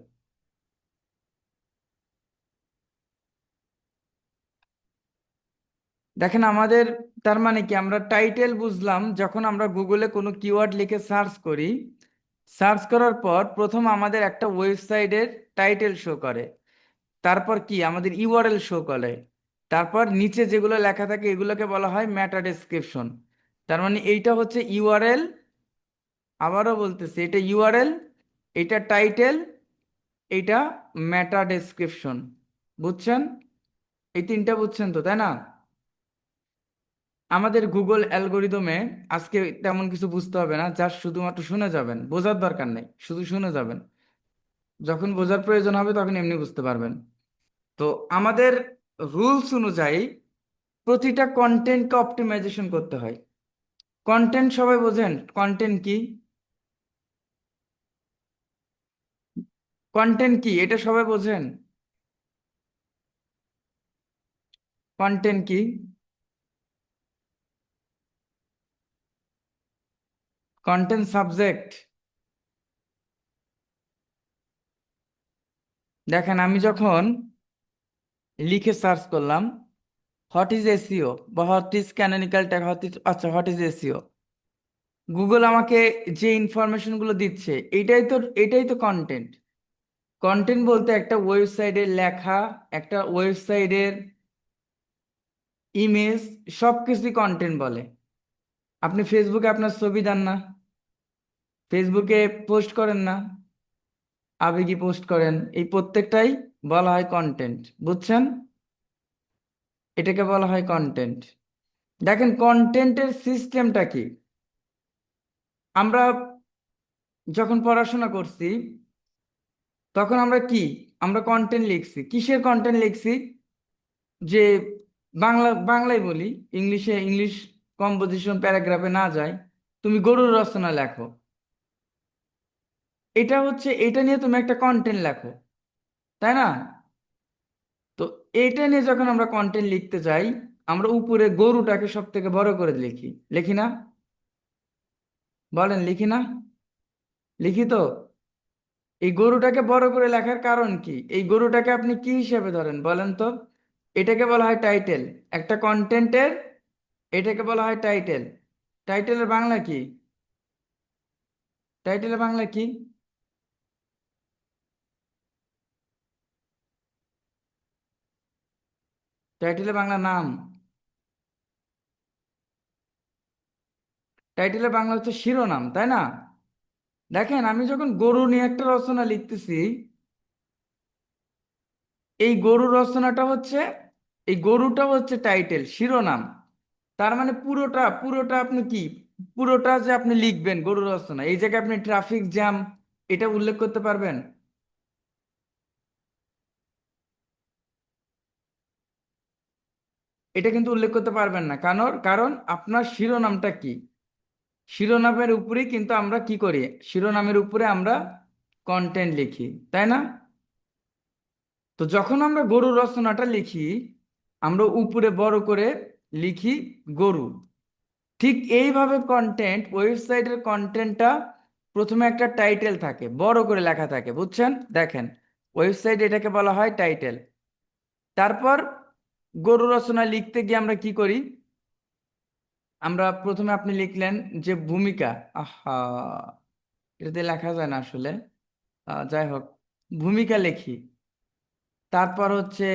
দেখেন আমাদের, তার মানে কি, আমরা টাইটেল বুঝলাম যখন আমরা গুগলে কোনো কিওয়ার্ড লিখে সার্চ করি। সার্চ করার পর প্রথম আমাদের একটা ওয়েবসাইটের টাইটেল শো করে, তারপর কি আমাদের ইউআরএল শো করে, তারপর নিচে যেগুলো লেখা থাকে এগুলোকে বলা হয় মেটা ডেসক্রিপশন। তার মানে এইটা হচ্ছে ইউআরএল, আবারও বলতেছি এটা ইউআরএল, এটা টাইটেল, এটা মেটা ডেসক্রিপশন। বুঝছেন? এই তিনটা বুঝছেন তো, তাই না? আমাদের গুগল অ্যালগোরিদমে আজকে তেমন কিছু বুঝতে হবে না, যা শুধুমাত্র শুনে যাবেন, বোঝার দরকার নেই, শুধু শুনে যাবেন। যখন বোঝার প্রয়োজন হবে তখন এমনি বুঝতে পারবেন। তো আমাদের রুলস অনুযায়ী প্রতিটা কন্টেন্টকে অপটিমাইজেশন করতে হয়। কন্টেন্ট সবাই বোঝেন কন্টেন্ট কি? কন্টেন্ট কি এটা সবাই বোঝেন? কন্টেন্ট কি? Content subject. দেখেন আমি যখন লিখে সার্চ করলাম হোয়াট ইজ এসইও বা হোয়াট ইজ ক্যানোনিক্যাল ট্যাগ, আচ্ছা হোয়াট ইজ এসইও, গুগল আমাকে যে ইনফরমেশনগুলো দিচ্ছে এটাই তো কন্টেন্ট। কন্টেন্ট বলতে একটা ওয়েবসাইটের লেখা, একটা ওয়েবসাইটের ইমেজ, সব কিছুই কন্টেন্ট বলে। আপনি ফেসবুকে আপনার ছবি দেন না, ফেসবুকে পোস্ট করেন না, আবেগী পোস্ট করেন, এই প্রত্যেকটাই বলা হয় কন্টেন্ট। বুঝছেন? এটাকে বলা হয় কন্টেন্ট। দেখেন কন্টেন্টের সিস্টেমটা কি। আমরা যখন পড়াশোনা করছি তখন আমরা কি, আমরা কন্টেন্ট লিখছি, কিসের কন্টেন্ট লিখছি? যে বাংলায় বলি, ইংলিশ কম্পোজিশন প্যারাগ্রাফে না যায়, তুমি গরুর রচনা লেখো, এটা হচ্ছে, এটা নিয়ে তুমি একটা কন্টেন্ট লেখো, তাই না? তো এটা নিয়ে যখন আমরা কন্টেন্ট লিখতে যাই, আমরা উপরে গরুটাকে সব থেকে বড় করে লিখি, লিখি না? বলেন লিখি না? লিখি তো। এই গরুটাকে বড় করে লেখার কারণ কি? এই গরুটাকে আপনি কি হিসেবে ধরেন বলেন তো? এটাকে বলা হয় টাইটেল, একটা কন্টেন্টের। এটাকে বলা হয় টাইটেল। টাইটেলের বাংলা কি? টাইটেলের বাংলা কি? টাইটেলের বাংলা নাম। টাইটেলের বাংলা হচ্ছে শিরোনাম, তাই না? দেখেন আমি যখন গরু নিয়ে একটা রচনা লিখতেছি, এই গরু রচনাটা হচ্ছে, এই গরুটা হচ্ছে টাইটেল, শিরোনাম। তার মানে পুরোটা পুরোটা আপনি কি, পুরোটা যে আপনি লিখবেন গরু রচনা, এই জায়গায় আপনি ট্রাফিক জ্যাম এটা উল্লেখ করতে পারবেন? এটা কিন্তু উল্লেখ করতে পারবেন না, কারণ কারণ আপনার শিরোনামটা কি। শিরোনামের উপরেই কিন্তু আমরা কি করি, শিরোনামের উপরে আমরা কন্টেন্ট লিখি, তাই না? তো যখন আমরা গরু রচনাটা লিখি, আমরা উপরে বড় করে লিখি গরু। ঠিক এইভাবে কন্টেন্ট, ওয়েবসাইটের কন্টেন্টটা প্রথমে একটা টাইটেল থাকে, বড় করে লেখা থাকে, বুঝছেন? দেখেন ওয়েবসাইট এটাকে বলা হয় টাইটেল। তারপর গরু রচনা লিখতে গিয়ে আমরা কি করি, আমরা প্রথমে আপনি লিখলেন যে ভূমিকা, আহা, এটাতে লেখা যায় না আসলে, যাই হোক, ভূমিকা লিখি। তারপর হচ্ছে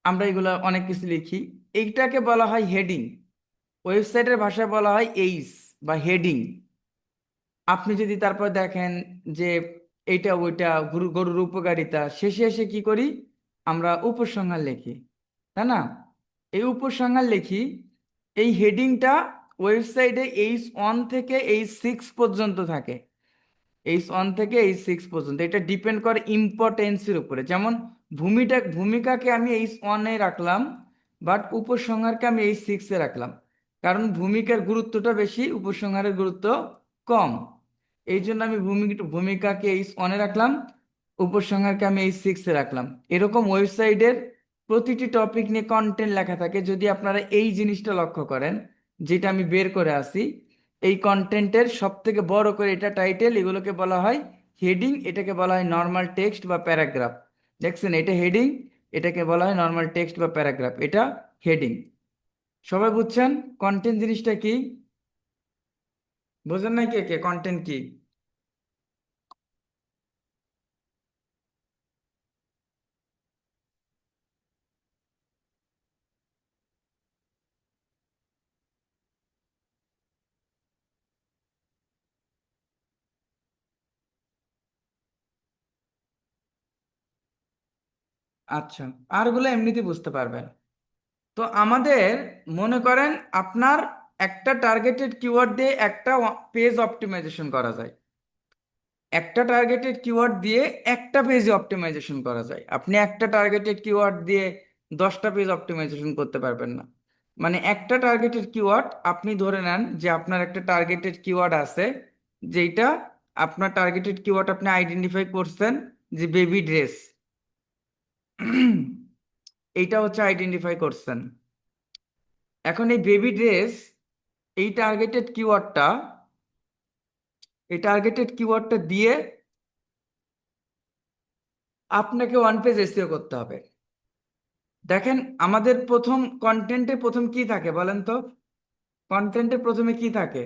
আমরা এগুলো অনেক কিছু লিখি, এইটাকে বলা হয় হেডিং। ওয়েবসাইটের ভাষায় বলা হয় এইস বা হেডিং। আপনি যদি তারপর দেখেন যে এইটা ওইটা, গরুর উপকারিতা, শেষে এসে কি করি, আমরা উপসংহার লিখি, তাই না? এই উপসংহার লিখি। এই হেডিংটা ওয়েবসাইটে H1 থেকে H6 পর্যন্ত থাকে। H1 থেকে H6 পর্যন্ত, এটা ডিপেন্ড করে ইম্পর্টেন্সের উপরে। যেমন ভূমিকাকে আমি H1 এ রাখলাম, বাট উপসংহারকে আমি H6 এ রাখলাম, কারণ ভূমিকার গুরুত্বটা বেশি, উপসংহারের গুরুত্ব কম। এই জন্য আমি ভূমিকাকে H1 এ রাখলাম, উপসংহারকে আমি H6 এ রাখলাম। এরকম ওয়েবসাইটের প্রতিটি টপিক নিয়ে কন্টেন্ট লেখা থাকে। যদি আপনারা এই জিনিসটা লক্ষ্য করেন, যেটা আমি বের করে আসি, এই কন্টেন্টের সব থেকে বড় করে এটা টাইটেল, এগুলোকে বলা হয় হেডিং, এটাকে বলা হয় নর্মাল টেক্সট বা প্যারাগ্রাফ। দেখছেন, এটা হেডিং, এটাকে বলা হয় নর্মাল টেক্সট বা প্যারাগ্রাফ, এটা হেডিং। সবাই বুঝছেন কন্টেন্ট জিনিসটা কি? বোঝেন না কে কে কন্টেন্ট কি? আচ্ছা, আরগুলো এমনিতে বুঝতে পারবেন। তো আমাদের, মনে করেন আপনার একটা টার্গেটেড কিওয়ার্ড দিয়ে একটা পেজ অপটিমাইজেশন করা যায়। একটা টার্গেটেড কিওয়ার্ড দিয়ে একটা পেজে অপটিমাইজেশন করা যায়। আপনি একটা টার্গেটেড কিওয়ার্ড দিয়ে 10টা পেজ অপটিমাইজেশন করতে পারবেন না। মানে একটা টার্গেটেড কিওয়ার্ড, আপনি ধরে নেন যে আপনার একটা টার্গেটেড কিওয়ার্ড আছে, যেটা আপনার টার্গেটেড কিওয়ার্ড আপনি আইডেন্টিফাই করছেন যে বেবি ড্রেস, এইটা হচ্ছে আইডেন্টিফাই করছেন। এখন এই বেবি ড্রেস, এই টার্গেটেড কিওয়ার্ডটা, এই টার্গেটেড কিওয়ার্ডটা দিয়ে আপনাকে ওয়ান পেজ এসইও করতে হবে। দেখেন, আমাদের প্রথম কন্টেন্টে প্রথম কি থাকে বলেন তো? কন্টেন্টে প্রথমে কি থাকে?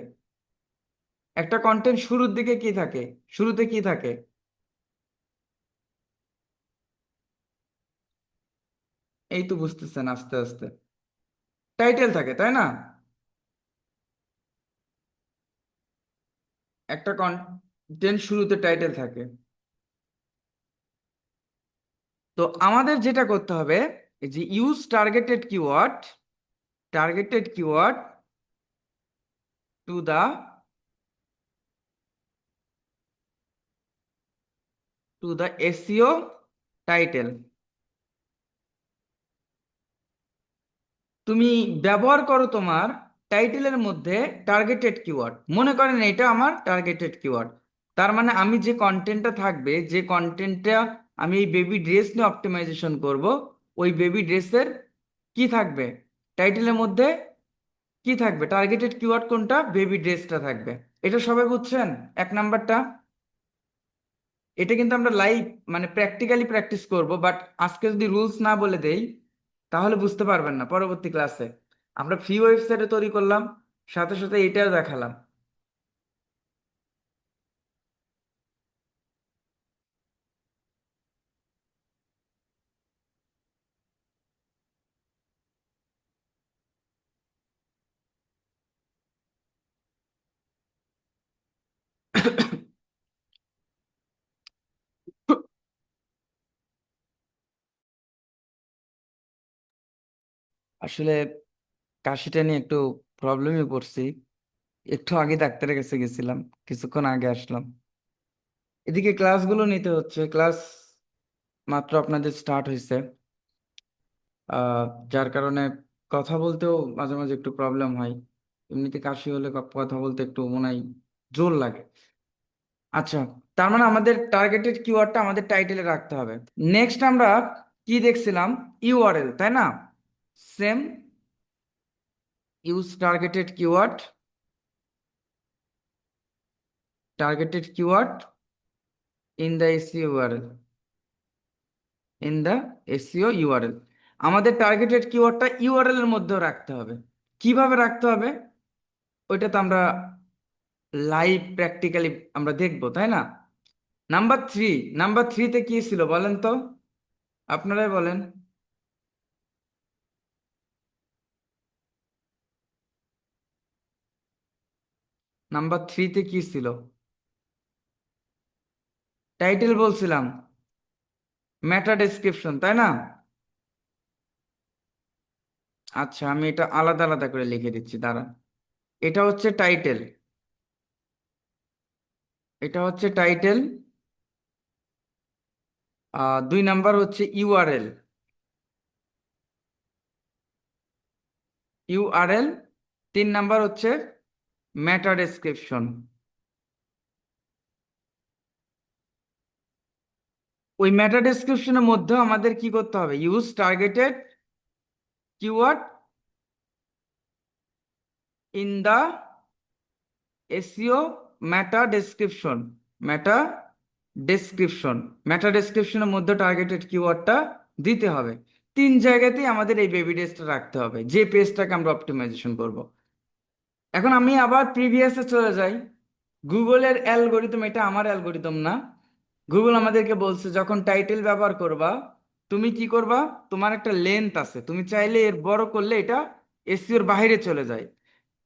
একটা কন্টেন্ট শুরুর দিকে কি থাকে? শুরুতে কি থাকে? এই তো বুঝতেছেন আস্তে আস্তে, টাইটেল থাকে, তাই না? একটা কন্টেন্ট শুরুতে টাইটেল থাকে। তো আমাদের যেটা করতে হবে, এই যে use targeted keyword, targeted keyword to the, to the SEO title. তুমি ব্যবহার করো তোমার টাইটেলের মধ্যে টার্গেটেড কিওয়ার্ড, মনে করেন এটা আমার টার্গেটেড কিওয়ার্ড। তার মানে আমি যে কন্টেন্টটা থাকবে, যে কন্টেন্টটা আমি এই বেবি ড্রেস নিয়ে অপটিমাইজেশন করব, ওই বেবি ড্রেসের কি থাকবে টাইটেলের মধ্যে? কি থাকবে? টার্গেটেড কিওয়ার্ড কোনটা? বেবি ড্রেসটা থাকবে। এটা সবাই বুঝছেন? এক নাম্বারটা। এটা কিন্তু আমরা লাইভ, মানে প্র্যাকটিক্যালি প্র্যাকটিস করব, বাট আজকে যদি রুলস না বলে দেই তাহলে বুঝতে পারবেন না পরবর্তী ক্লাসে। আমরা ফ্রি ওয়েবসাইটে তৈরি করলাম, সাথে সাথে এটাও দেখালাম। আসলে কাশিটা নিয়ে একটু প্রবলেমে পড়ছি। একটু আগে ডাক্তারের কাছে গেছিলাম, কিছুক্ষণ আগে আসলাম। এদিকে ক্লাসগুলো নিতে হচ্ছে, ক্লাস মাত্র আপনাদের স্টার্ট হয়েছে। আহ যার কারণে কথা বলতেও মাঝে মাঝে একটু প্রবলেম হয়। এমনিতে কাশি হলে কথা বলতে একটু মনে হয় জোর লাগে। আচ্ছা, তার মানে আমাদের টার্গেটেড কিওয়ার্ডটা আমাদের টাইটেলে রাখতে হবে। নেক্সট আমরা কি দেখছিলাম? ইউআরএল, তাই না? Same, use targeted keyword, targeted keyword in the SEO URL, in the SEO URL. আমাদের টার্গেটেড কিওয়ার্ডটা ইউআরএল এর মধ্যেও রাখতে হবে। কিভাবে রাখতে হবে ওইটা তো আমরা লাইভ প্র্যাকটিক্যালি আমরা দেখবো, তাই না? নাম্বার থ্রি, নাম্বার থ্রিতে কি ছিল বলেন তো? আপনারাই বলেন। নাম্বার থ্রিতে কি ছিল? টাইটেল বলছিলাম, মেটা ডেসক্রিপশন, তাই না? আচ্ছা, আমি এটা আলাদা আলাদা করে লিখে দিচ্ছি, দাঁড়া। এটা হচ্ছে টাইটেল, এটা হচ্ছে টাইটেল। দুই নাম্বার হচ্ছে ইউআরএল, ইউআরএল। তিন নাম্বার হচ্ছে মেটা ডেসক্রিপশন। ওই মেটা ডেসক্রিপশনের মধ্যে আমাদের কি করতে হবে? Use targeted keyword in the SEO meta description, meta description, meta ডেসক্রিপশনের মধ্যে টার্গেটেড কিওয়ার্ডটা দিতে হবে। তিন জায়গাতেই আমাদের এই বেবি ড্রেসটা রাখতে হবে, যে পেজটাকে আমরা অপটিমাইজেশন করব। এখন আমি আবার প্রিভিয়াসে চলে যাই। গুগলের অ্যালগোরিদম, এটা আমার অ্যালগোরিদম না। গুগল আমাদেরকে বলছে যখন টাইটেল ব্যবহার করবা, তুমি কি করবা? তোমার একটা লেন্থ আছে, তুমি চাইলে এর বড় করলে এটা এসইওর বাইরে চলে যায়।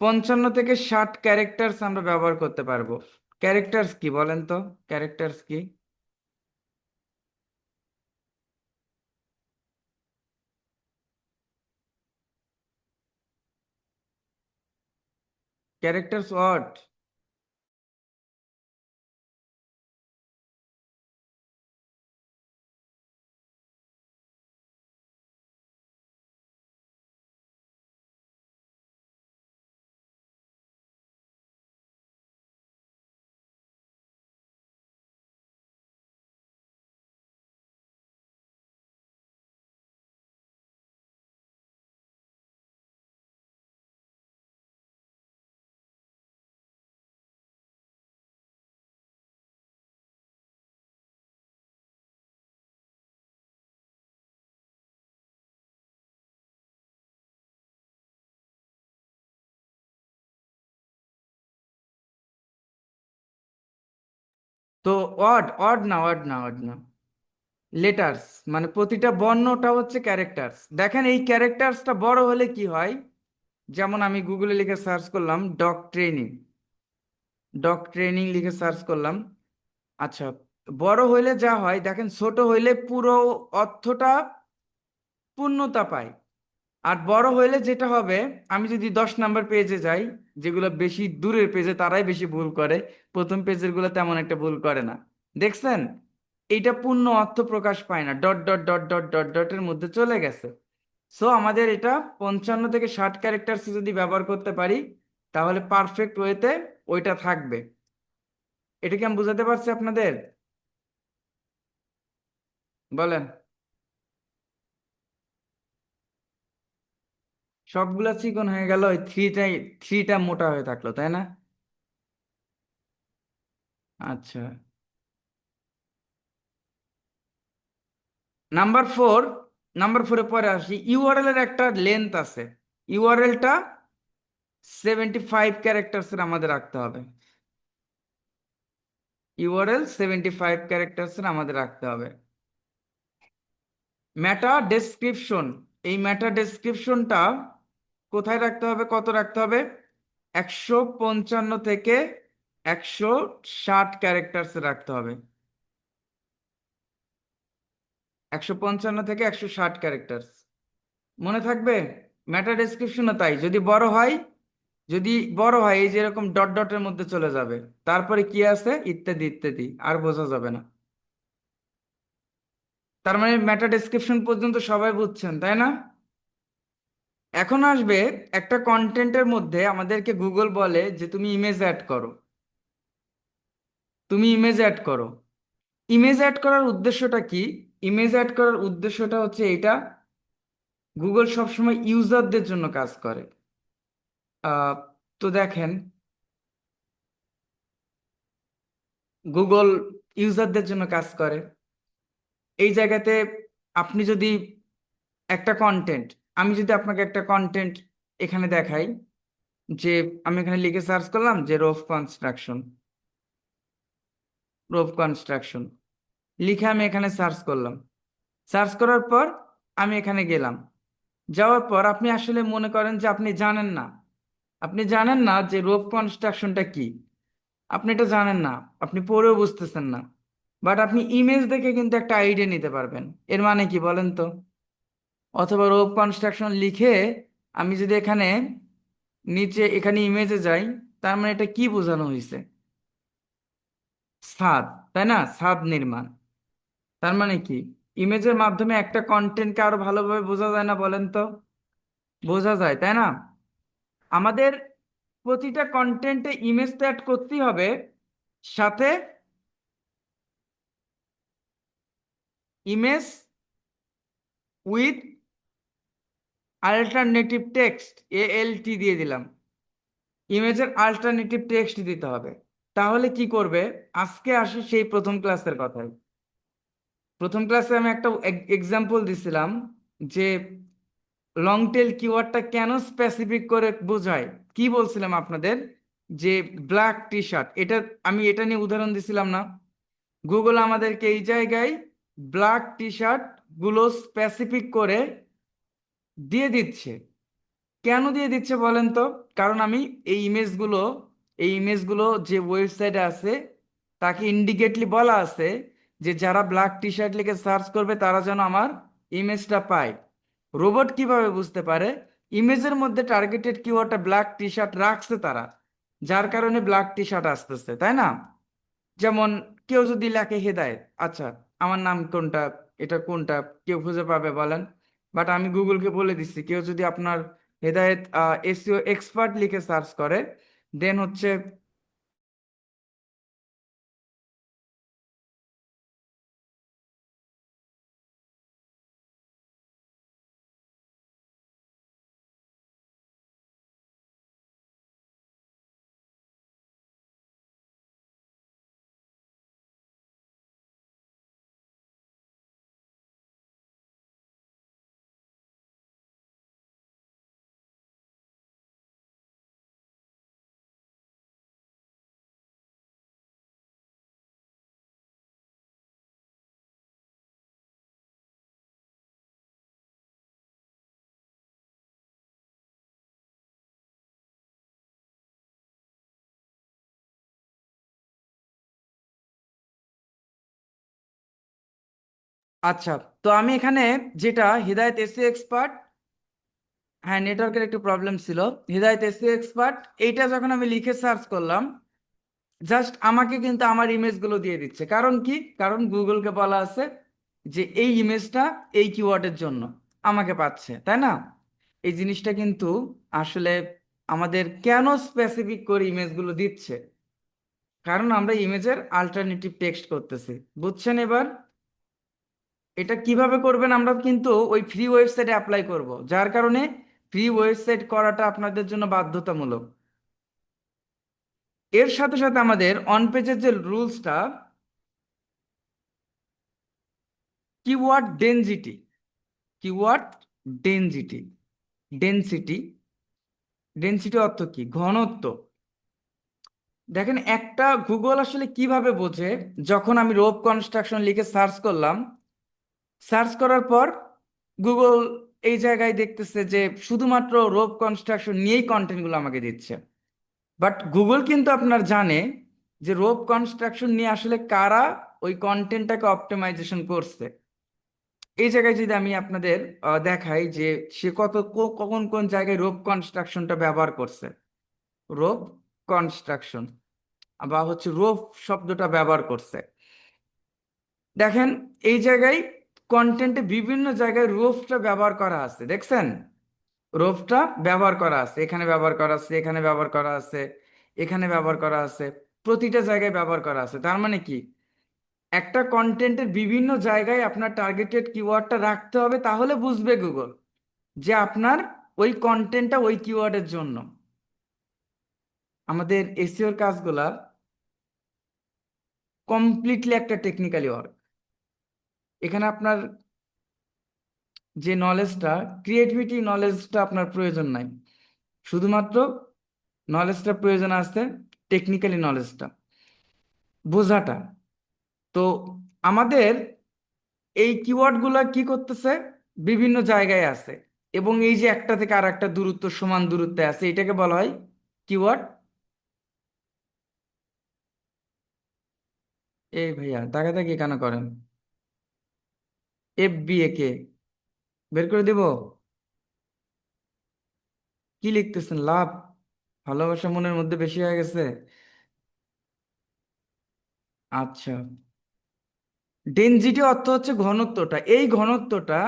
55 থেকে 60 ক্যারেক্টার্স আমরা ব্যবহার করতে পারবো। ক্যারেক্টার্স কি বলেন তো? ক্যারেক্টার্স কি? ক্যারেক্টার্স ওয়ার্ড তো অড না লেটার্স, মানে প্রতিটা বর্ণটা হচ্ছে ক্যারেক্টার্স। দেখেন এই ক্যারেক্টার্সটা বড় হলে কি হয়, যেমন আমি গুগলে লিখে সার্চ করলাম ডগ ট্রেনিং লিখে সার্চ করলাম। আচ্ছা, বড় হইলে যা হয় দেখেন, ছোট হইলে পুরো অর্থটা পূর্ণতা পায়। আর বড় হইলে যেটা হবে, আমি যদি 10 নাম্বার পেজে যাই, যেগুলো বেশি দূরের পেজে তারাই বেশি ভুল করে, প্রথম পেজের গুলো তেমন একটা ভুল করে না। দেখছেন, এইটা পূর্ণ অর্থ প্রকাশ পায় না, dot dot dot dot dot ডটের মধ্যে চলে গেছে। সো আমাদের এটা 55 থেকে 60 ক্যারেক্টার্স যদি ব্যবহার করতে পারি, তাহলে পারফেক্ট ওয়েতে ওইটা থাকবে। এটা কি আমি বুঝাতে পারছি আপনাদের? বলেন। সবগুলা চিকন হয়ে গেল, ওই থ্রিটা মোটা হয়ে থাকলো, তাই না? আচ্ছা, নাম্বার 4, নাম্বার 4-এ পরে আসি। ইউআরএল এর একটা লেন্থ আছে, ইউআরএলটা 75 ক্যারেক্টার্সের আমাদের রাখতে হবে। ইউআরএল 75 ক্যারেক্টার্সের আমাদের রাখতে হবে। মেটা ডেসক্রিপশন, এই মেটা ডেসক্রিপশনটা কোথায় রাখতে হবে, কত রাখতে হবে? 155 থেকে 160 ক্যারেক্টার্স রাখতে হবে। 155 থেকে 160 ক্যারেক্টার্স মনে থাকবে? মেটা ডেসক্রিপশনও তাই, যদি বড় হয় এই যেরকম ডট ডটের মধ্যে চলে যাবে, তারপরে কি আছে ইত্যাদি ইত্যাদি, আর বোঝা যাবে না। তার মানে মেটা ডেসক্রিপশন পর্যন্ত সবাই বুঝছেন, তাই না? এখন আসবে, একটা কন্টেন্টের মধ্যে আমাদেরকে গুগল বলে যে তুমি ইমেজ অ্যাড করো, তুমি ইমেজ অ্যাড করো। ইমেজ অ্যাড করার উদ্দেশ্যটা কি? ইমেজ অ্যাড করার উদ্দেশ্যটা হচ্ছে এটা, গুগল সবসময় ইউজারদের জন্য কাজ করে। আহ, তো দেখেন, গুগল ইউজারদের জন্য কাজ করে। এই জায়গাতে আপনি যদি একটা কন্টেন্ট, আমি যদি আপনাকে একটা কন্টেন্ট এখানে দেখাই, যে আমি এখানে লিখে সার্চ করলাম যে রোভ কনস্ট্রাকশন লিখে আমি এখানে সার্চ করলাম। সার্চ করার পর আমি এখানে গেলাম, যাওয়ার পর আপনি আসলে মনে করেন যে আপনি জানেন না যে রোভ কনস্ট্রাকশনটা কি, আপনি এটা জানেন না, আপনি পড়েও বুঝতেছেন না। বাট আপনি ইমেজ দেখে কিন্তু একটা আইডিয়া নিতে পারবেন। এর মানে কি বলেন তো? অথবা রোপ কনস্ট্রাকশন লিখে আমি যদি এখানে নিচে এখানে ইমেজে যাই, তার মানে এটা কি বোঝানো হয়েছে? ছাদ, তাই না? ছাদ নির্মাণ। তার মানে কি, ইমেজের মাধ্যমে একটা কন্টেন্টকে আরো ভালোভাবে বোঝা যায় না বলেন তো? বোঝা যায়, তাই না? আমাদের প্রতিটা কন্টেন্টে ইমেজ তো অ্যাড করতেই হবে, সাথে image with alternative text, ALT দিয়ে দিলাম। ইমেজের আল্টারনেটিভ টেক্সট দিতে হবে। তাহলে কি করবে? আজকে আসি সেই প্রথম ক্লাসের কথায়। প্রথম ক্লাসে আমি একটা এক্সাম্পল দিছিলাম যে লং টেল কিওয়ার্ডটা কেন স্পেসিফিক করে বোঝায়। কি বলছিলাম আপনাদের? যে ব্ল্যাক টি শার্ট, আমি এটা নিয়ে উদাহরণ দিছিলাম না? গুগল আমাদেরকে এই জায়গায় ব্ল্যাক টি শার্ট গুলো স্পেসিফিক করে দিয়ে দিচ্ছে। কেন দিয়ে দিচ্ছে বলেন তো? কারণ আমি এই ইমেজগুলো এই ইমেজগুলো যে ওয়েবসাইটে আছে, তাকে ইন্ডিকেটলি বলা আছে যে যারা ব্ল্যাক টি শার্ট লিখে সার্চ করবে তারা যেন আমার ইমেজটা পায়। রোবট কিভাবে বুঝতে পারে? ইমেজের মধ্যে টার্গেটেড কিওয়ার্ডটা ব্ল্যাক টি শার্ট রাখছে তারা, যার কারণে ব্ল্যাক টি শার্ট আসতেছে, তাই না? যেমন কেউ যদি লেখে হেদায়েত, আচ্ছা, আমার নাম কোনটা, এটা কোনটা, কেউ খুঁজে পাবে বলেন? বাট আমি গুগলকে বলে দিচ্ছি, কেউ যদি আপনার হেদায়েত SEO এক্সপার্ট লিখে সার্চ করে, দেন হচ্ছে আচ্ছা, তো আমি এখানে যেটা হিদায়ত এসি এক্সপার্ট, হ্যাঁ নেটওয়ার্কের একটু প্রবলেম ছিল। হিদায়ত এসি এক্সপার্ট এইটা যখন আমি লিখে সার্চ করলাম, জাস্ট আমাকে কিন্তু আমার ইমেজগুলো দিয়ে দিচ্ছে। কারণ কি? কারণ গুগলকে বলা আছে যে এই ইমেজটা এই কিওয়ার্ডের জন্য আমাকে পাচ্ছে, তাই না? এই জিনিসটা কিন্তু আসলে আমাদের কেন স্পেসিফিক করে ইমেজগুলো দিচ্ছে? কারণ আমরা ইমেজের আল্টারনেটিভ টেক্সট করতেছি। বুঝছেন এবার? এটা কিভাবে করবেন? আমরা কিন্তু ওই ফ্রি ওয়েবসাইটে অ্যাপ্লাই করব, যার কারণে ফ্রি ওয়েবসাইট করাটা আপনাদের জন্য বাধ্যতামূলক। এর সাথে সাথে আমাদের অন পেজের যে রুলসটা, keyword density. Keyword density, density, density অর্থ কি? ঘনত্ব। দেখেন, একটা গুগল আসলে কিভাবে বোঝে, যখন আমি রোপ কনস্ট্রাকশন লিখে সার্চ করলাম, সার্চ করার পর গুগল এই জায়গায় দেখতেছে যে শুধুমাত্র রোপ কনস্ট্রাকশন নিয়েই কন্টেন্টগুলো আমাকে দিচ্ছে। বাট গুগল কিন্তু আপনার জানে যে রোপ কনস্ট্রাকশন নিয়ে আসলে কারা ওই কন্টেন্টটাকে অপটিমাইজেশন করছে। এই জায়গায় যদি আমি আপনাদের দেখাই যে সে কোন কোন জায়গায় রোপ কনস্ট্রাকশনটা ব্যবহার করছে। রোপ কনস্ট্রাকশন বা হচ্ছে রোপ শব্দটা ব্যবহার করছে। দেখেন, এই জায়গায় কন্টেন্টে বিভিন্ন জায়গায় রোপটা ব্যবহার করা আছে, দেখছেন? রোপটা ব্যবহার করা আছে, এখানে ব্যবহার করা আছে, এখানে ব্যবহার করা আছে, এখানে ব্যবহার করা আছে, প্রতিটা জায়গায় ব্যবহার করা আছে। তার মানে কি? একটা কন্টেন্টের বিভিন্ন জায়গায় আপনার টার্গেটেড কিওয়ার্ডটা রাখতে হবে, তাহলে বুঝবে গুগল যে আপনার ওই কন্টেন্টটা ওই কিওয়ার্ডের জন্য। আমাদের এসইওর কাজগুলা কমপ্লিটলি একটা টেকনিক্যালি ওয়ার্ক। এখানে আপনার যে নলেজটা, ক্রিয়েটিভিটি নলেজটা আপনার প্রয়োজন নাই। শুধুমাত্র নলেজটা প্রয়োজন আছে, টেকনিক্যালি নলেজটা, বোঝাটা। তো আমাদের এই কিওয়ার্ডগুলো কি করতেছে? বিভিন্ন জায়গায় আছে, এবং এই যে একটা থেকে আর একটা দূরত্ব সমান দূরত্বে আছে, এটাকে বলা হয় কিওয়ার্ড। এই ভাইয়া তাকাতাকি কেন করেন? FBA কে বের করে দেব? কি লিখতেছেন? লাভ? ভালোবাসা মনের মধ্যে বেশি হয়ে গেছে? আচ্ছা, ডেনসিটি অর্থ হচ্ছে ঘনত্বটা। এই ঘনত্বটা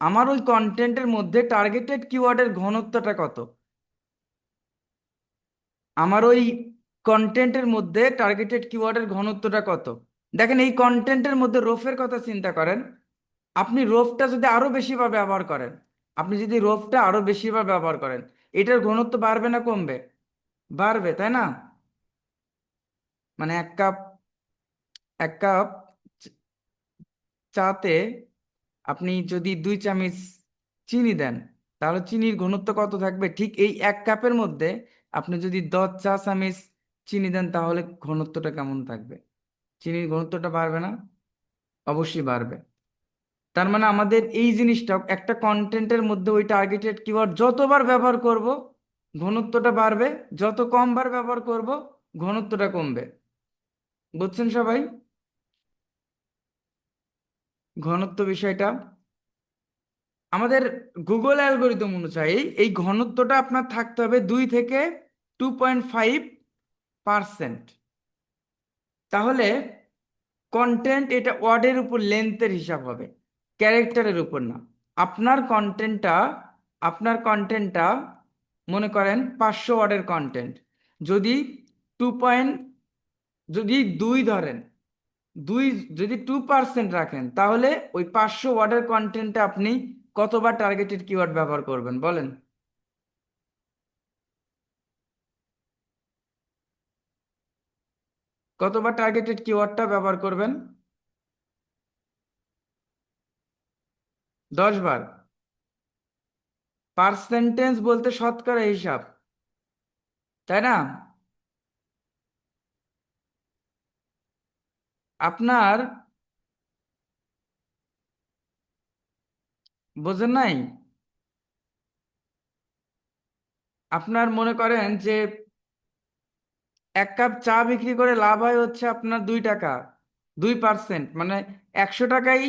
আমার ওই কন্টেন্টের মধ্যে টার্গেটেড কিওয়ার্ডের ঘনত্বটা কত, আমার ওই কন্টেন্টের মধ্যে টার্গেটেড কিওয়ার্ডের ঘনত্বটা কত। দেখেন, এই কন্টেন্টের মধ্যে রোফের কথা চিন্তা করেন। আপনি রোফটা যদি আরো বেশিবার ব্যবহার করেন, আপনি যদি রোফটা আরো বেশিবার ব্যবহার করেন, এটার ঘনত্ব বাড়বে না কমবে? বাড়বে, তাই না? মানে এক কাপ চাতে আপনি যদি 2 চামচ চিনি দেন, তাহলে চিনির ঘনত্ব কত থাকবে? ঠিক এই 1 কাপের মধ্যে আপনি যদি 10 চা চামচ চিনি দেন, তাহলে ঘনত্বটা কেমন থাকবে? চিনির ঘনত্বটা বাড়বে না? অবশ্যই বাড়বে। তার মানে আমাদের এই জিনিসটা, একটা কন্টেন্টের মধ্যে ওই টার্গেটেড কিওয়ার্ড যতবার ব্যবহার করব ঘনত্বটা বাড়বে, যত কম বার ব্যবহার করব ঘনত্বটা কমবে। বুঝছেন সবাই ঘনত্ব বিষয়টা? আমাদের গুগল অ্যালগোরিদম অনুযায়ী এই ঘনত্বটা আপনার থাকতে হবে 2 থেকে 2.5%। তাহলে কন্টেন্ট, এটা ওয়ার্ডের উপর লেন্থের হিসাব হবে, ক্যারেক্টারের উপর না। আপনার কন্টেন্টটা আপনার কন্টেন্টটা মনে করেন 500 ওয়ার্ডের কন্টেন্ট। যদি টু পয়েন্ট যদি 2 ধরেন, দুই যদি 2% রাখেন, তাহলে ওই 500 ওয়ার্ডের কন্টেন্টে আপনি কতবার টার্গেটেড কিওয়ার্ড ব্যবহার করবেন বলেন? কতবার টার্গেটেড কিওয়ার্ডটা ব্যবহার করবেন? 10 বার। পার্সেন্টেজ বলতে শতকরা হিসাব, তাই না? আপনার বোঝেন নাই? আপনার মনে করেন যে 1 কাপ চা বিক্রি করে লাভ হয় হচ্ছে আপনার 2 টাকা, 2%, মানে 100 টাকাই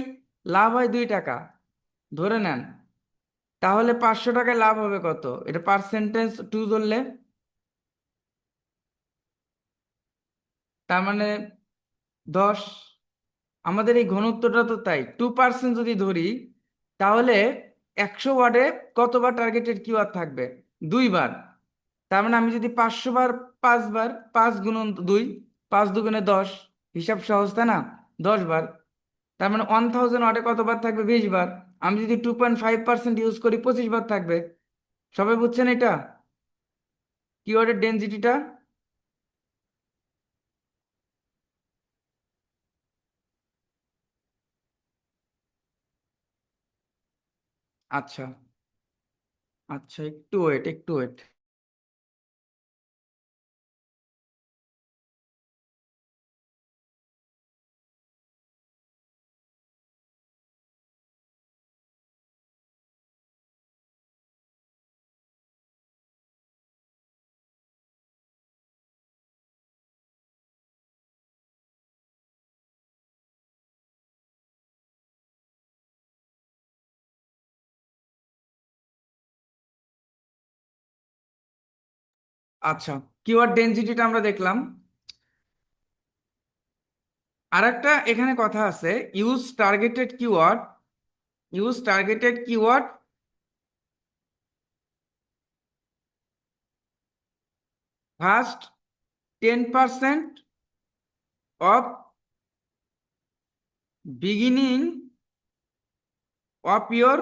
লাভ হয় 2 টাকা, ধরে নেন। তাহলে 500 টাকায় লাভ হবে কত? এটা পার্সেন্টেজ টু ধরলে, তার মানে 10। আমাদের এই ঘনত্বটা তো তাই, 2% যদি ধরি, তাহলে 100 ওয়ার্ডে কতবার টার্গেটেড কিওয়ার্ড থাকবে? 2 বার। তার মানে আমি যদি 500 বার, 5 বার, 5 গুণন 2, 5 দুগুণে 10, হিসাব সহজ তাই না? 10 বার। তার মানে 1000 ওয়াটে কতবার থাকবে? 20 বার। আমি যদি 2.5% ইউজ করি, 25 বার থাকবে। সবাই বুঝছেন এটা কিওয়ার্ডের ডেনসিটিটা? আচ্ছা, আচ্ছা, একটু ওয়েট, একটু ওয়েট। আচ্ছা, কিওয়ার্ড ডেনসিটিটা আমরা দেখলাম। আর একটা এখানে কথা আছে, use targeted keyword. Use targeted keyword first 10% of beginning of your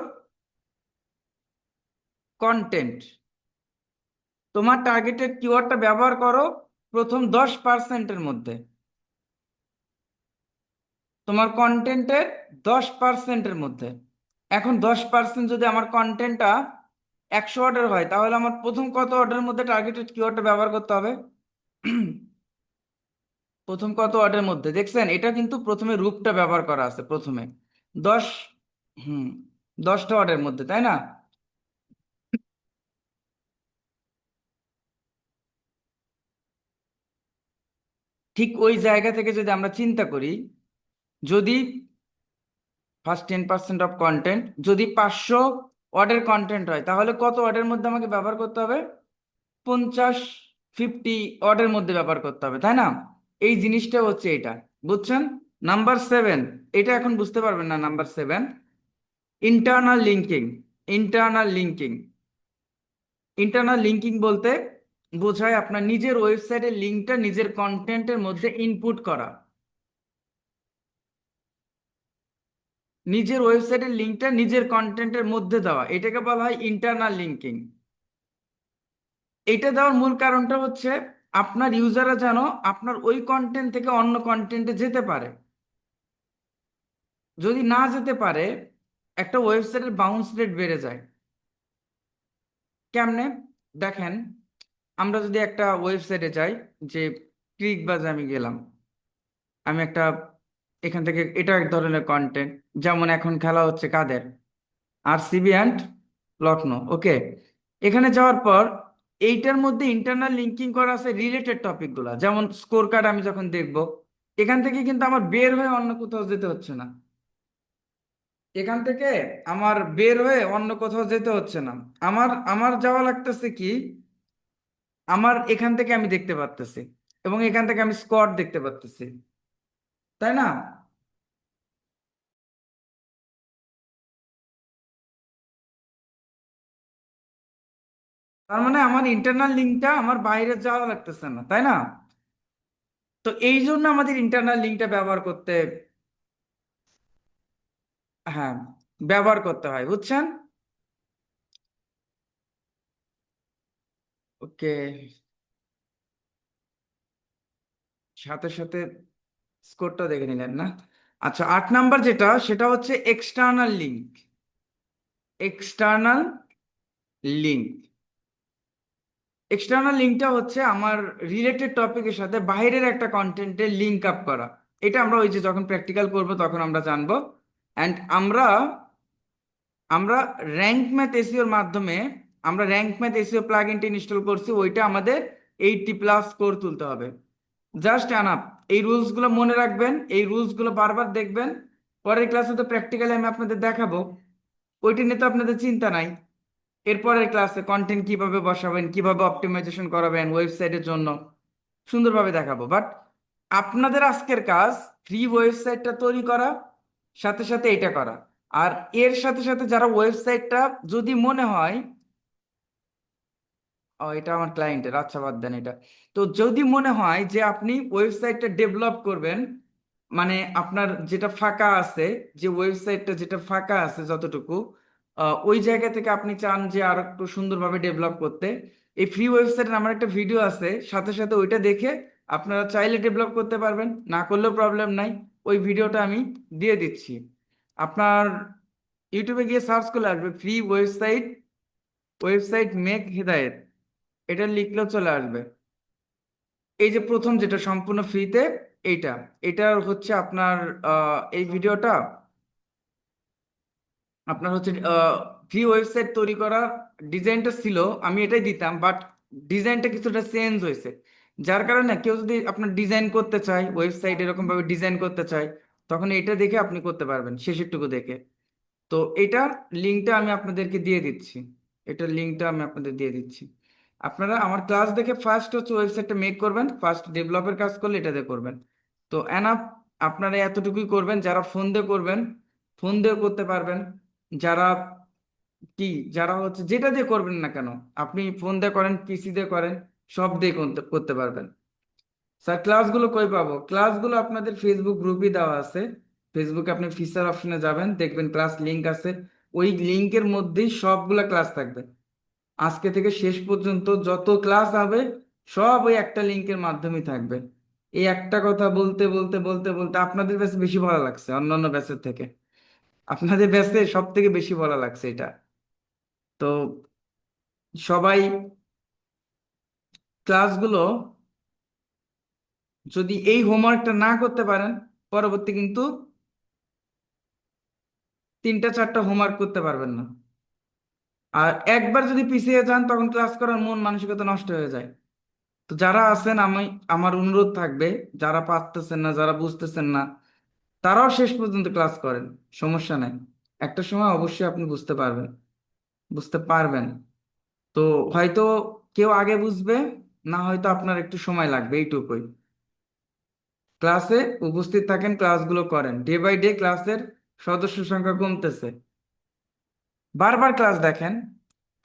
content. তোমার টার্গেটেড কিওয়ার্ডটা ব্যবহার করো প্রথম 10%-এর মধ্যে, তোমার কন্টেন্টের 10%-এর মধ্যে। এখন 10% যদি আমার কন্টেন্টটা 100 ওয়ার্ডের হয়, তাহলে আমার প্রথম কত ওয়ার্ডের মধ্যে টার্গেটেড কিওয়ার্ডটা ব্যবহার করতে হবে? প্রথম কত ওয়ার্ডের মধ্যে দেখছেন? এটা কিন্তু প্রথমে রূপটা ব্যবহার করা আছে প্রথমে। 10, হুম, 10টা ওয়ার্ডের মধ্যে, তাই না? ঠিক ওই জায়গা থেকে যদি আমরা চিন্তা করি, যদি ফার্স্ট 10% অফ কন্টেন্ট যদি 500 ওয়ার্ডের কন্টেন্ট হয়, তাহলে কত ওয়ার্ডের মধ্যে আমাকে ব্যবহার করতে হবে? 50, 50 ওয়ার্ডের মধ্যে ব্যবহার করতে হবে, তাই না? এই জিনিসটা হচ্ছে এটা, বুঝছেন? নাম্বার 7, এটা এখন বুঝতে পারবেন না। Number 7, internal linking. Internal linking, internal linking বলতে বোঝায় আপনার নিজের ওয়েবসাইটের লিঙ্কটা নিজের কন্টেন্টের মধ্যে ইনপুট করা। নিজের ওয়েবসাইটের লিঙ্কটা নিজের কন্টেন্টের মধ্যে দেওয়া, এটাকে বলা হয় ইন্টারনাল লিঙ্কিং। এটা দেওয়ার মূল কারণটা হচ্ছে আপনার ইউজাররা যেন আপনার ওই কন্টেন্ট থেকে অন্য কন্টেন্টে যেতে পারে। যদি না যেতে পারে, একটা ওয়েবসাইটের বাউন্স রেট বেড়ে যায়। কেমনে? দেখেন, আমরা যদি একটা ওয়েবসাইটে যাই, যে ক্লিকবাজ আমি গেলাম, আমি একটা এখান থেকে, এটা এক ধরনের কন্টেন্ট। যেমন এখন খেলা হচ্ছে কাদের? আরসিবি অ্যান্ড লখনৌ, ওকে। এখানে যাওয়ার পর এইটার মধ্যে ইন্টারনাল লিঙ্কিং করা আছে রিলেটেড টপিকগুলো, যেমন স্কোর কার্ড আমি যখন দেখব, এখান থেকে কিন্তু আমার বের হয়ে অন্য কোথাও যেতে হচ্ছে না। এখান থেকে আমার বের হয়ে অন্য কোথাও যেতে হচ্ছে না। আমার আমার যাওয়া লাগতেছে কি, আমার এখান থেকে আমি দেখতে পারতেছি, এবং এখান থেকে আমি স্কোর দেখতে পারতেছি, তাই না? তার মানে আমার ইন্টারনাল লিঙ্কটা আমার বাইরে যাওয়া লাগতেছে না, তাই না? তো এই জন্য আমাদের ইন্টারনাল লিঙ্কটা ব্যবহার করতে, হ্যাঁ, ব্যবহার করতে হয়, বুঝছেন? ওকে, সাথে সাথে স্কোরটা দেখে নিলেন না? আচ্ছা, 8 নাম্বার যেটা, সেটা হচ্ছে external link. External link, external লিঙ্কটা হচ্ছে আমার রিলেটেড টপিকের সাথে বাইরের একটা কন্টেন্টের লিঙ্ক আপ করা। এটা আমরা ওই যে যখন প্র্যাকটিক্যাল করব তখন আমরা জানবো। অ্যান্ড আমরা আমরা র্যাঙ্ক ম্যাথ এসিওর মাধ্যমে, আমরা র্যাঙ্ক ম্যাথ এসিও প্লাগ ইনটা ইনস্টল করছি, ওইটা আমাদের 80+ স্কোর তুলতে হবে। জাস্ট আনাপ। এই রুলসগুলো মনে রাখবেন, এই রুলসগুলো বারবার দেখবেন, পরের ক্লাসে তো প্র্যাকটিক্যালি আমি আপনাদের দেখাবো, ওইটা নিয়ে তো আপনাদের চিন্তা নাই। এরপরের ক্লাসে কন্টেন্ট কিভাবে বসাবেন, কিভাবে অপটিমাইজেশন করাবেন ওয়েবসাইটের জন্য, সুন্দরভাবে দেখাবো। বাট আপনাদের আজকের কাজ ফ্রি ওয়েবসাইটটা তৈরি করা, সাথে সাথে এটা করা। আর এর সাথে সাথে যারা ওয়েবসাইটটা, যদি মনে হয়, ও এটা আমার ক্লায়েন্টের, আচ্ছা বাদ দেন এটা। তো যদি মনে হয় যে আপনি ওয়েবসাইটটা ডেভেলপ করবেন, মানে আপনার যেটা ফাঁকা আছে, যে ওয়েবসাইটটা যেটা ফাঁকা আছে যতটুকু, ওই জায়গা থেকে আপনি চান যে আর একটু সুন্দরভাবে ডেভেলপ করতে, এই ফ্রি ওয়েবসাইটের আমার একটা ভিডিও আছে, সাথে সাথে ওইটা দেখে আপনারা চাইলে ডেভেলপ করতে পারবেন, না করলেও প্রবলেম নাই। ওই ভিডিওটা আমি দিয়ে দিচ্ছি। আপনার ইউটিউবে গিয়ে সার্চ করলে আসবে ফ্রি ওয়েবসাইট, ওয়েবসাইট মেক হেদায়েত, এটা লিখলেও চলে আসবে। এই যে প্রথম যেটা সম্পূর্ণ ফ্রিতে, এইটা, এটা হচ্ছে আপনার এই ভিডিওটা আপনার হচ্ছে ফ্রি ওয়েবসাইট তৈরি করা। ডিজাইনটা ছিল, আমি এটাই দিতাম, বাট ডিজাইনটা কিছুটা চেঞ্জ হয়েছে। যার কারণে কেউ যদি আপনার ডিজাইন করতে চায়, ওয়েবসাইট এরকম ভাবে ডিজাইন করতে চায়, তখন এটা দেখে আপনি করতে পারবেন, শেষেরটুকু দেখে। তো এটার লিঙ্কটা আমি আপনাদেরকে দিয়ে দিচ্ছি, এটার লিঙ্কটা আমি আপনাদের দিয়ে দিচ্ছি। আপনারা আমার ক্লাস দেখে ফার্স্ট হচ্ছে ওয়েবসাইটটা মেক করবেন, ফার্স্ট ডেভেলপের কাজ করলে এটা দিয়ে করবেন। তো এনাফ, আপনারা এতটুকুই করবেন। যারা ফোন দিয়ে করবেন, ফোন দিয়েও করতে পারবেন। যারা কি, যারা হচ্ছে যেটা দিয়ে করবেন না কেন, আপনি ফোন দিয়ে করেন, পিসি দিয়ে করেন, সব দিয়ে করতে করতে পারবেন। স্যার ক্লাসগুলো কই পাবো? ক্লাসগুলো আপনাদের ফেসবুক গ্রুপে দেওয়া আছে। ফেসবুকে আপনি ফিচার অপশনে যাবেন, দেখবেন ক্লাস লিংক আছে। ওই লিংকের মধ্যেই সবগুলা ক্লাস থাকবে। আজকে থেকে শেষ পর্যন্ত যত ক্লাস হবে, সব ওই একটা লিংকের মাধ্যমে থাকবে। এই একটা কথা বলতে বলতে বলতে বলতে আপনাদের ব্যাচে বেশি ভালো লাগছে অন্যান্য ব্যাচের থেকে। আপনাদের ব্যাচে সব থেকে বেশি ভালো লাগছে এটা। তো সবাই ক্লাসগুলো, যদি এই হোমওয়ার্কটা না করতে পারেন, পরবর্তী কিন্তু 3টা 4টা হোমওয়ার্ক করতে পারবেন না। আর একবার যদি পিছিয়ে যান, তখন ক্লাস করার মন মানসিকতা নষ্ট হয়ে যায়। তো যারা আছেন, আমি, আমার অনুরোধ থাকবে, যারা পারতেছেন না, যারা বুঝতেছেন না, তারাও শেষ পর্যন্ত ক্লাস করেন, সমস্যা নাই। একটা সময় অবশ্যই আপনি বুঝতে পারবেন, বুঝতে পারবেন। তো হয়তো কেউ আগে বুঝবে, না হয়তো আপনার একটু সময় লাগবে, এইটুকুই। ক্লাসে উপস্থিত থাকেন, ক্লাসগুলো করেন, ডে বাই ডে ক্লাসের সদস্য সংখ্যা কমতেছে। বারবার ক্লাস দেখেন।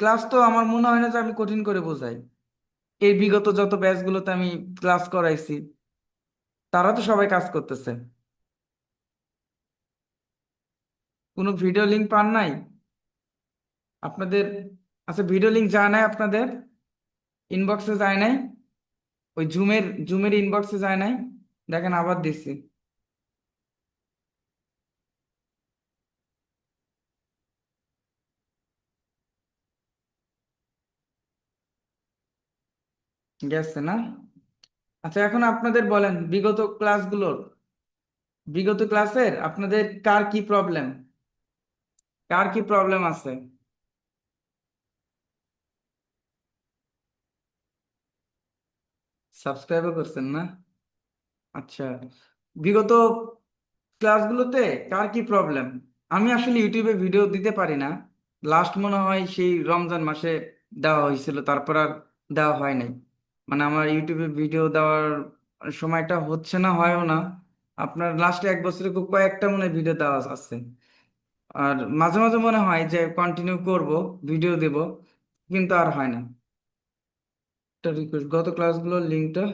ক্লাস তো আমার মনে হয় না যে আমি কঠিন করে বোঝাই। এই বিগত যত ব্যাচগুলোতে আমি ক্লাস করাইছি, তারা তো সবাই কাজ করতেছে। কোনো ভিডিও লিঙ্ক পান নাই আপনাদের? আচ্ছা, ভিডিও লিঙ্ক যায় নাই আপনাদের ইনবক্সে? যায় নাই? ওই জুমের ইনবক্সে যায় নাই? দেখেন, আবার দিচ্ছি। গেছে না? আচ্ছা, এখন আপনাদের বলেন, বিগত ক্লাসের আপনাদের কার কি প্রবলেম, কার কি প্রবলেম আছে? সাবস্ক্রাইবও করছেন না? আচ্ছা, বিগত ক্লাসগুলোতে কার কি প্রবলেম? আমি আসলে ইউটিউবে ভিডিও দিতে পারি না। লাস্ট মনে হয় সেই রমজান মাসে দেওয়া হয়েছিল, তারপর আর দেওয়া হয় নাই। মানে আমার ইউটিউবে ভিডিও দেওয়ার সময়টা হচ্ছে না, হয়ও না। আপনার লাস্টে 1 বছরে খুব কয়েকটা মনে হয় ভিডিও দেওয়া আছে। আর মাঝে মাঝে মনে হয় যে কন্টিনিউ করব, ভিডিও দেব, কিন্তু আর হয় না। একটা রিকোয়েস্ট, গত ক্লাসগুলোর লিঙ্কটা,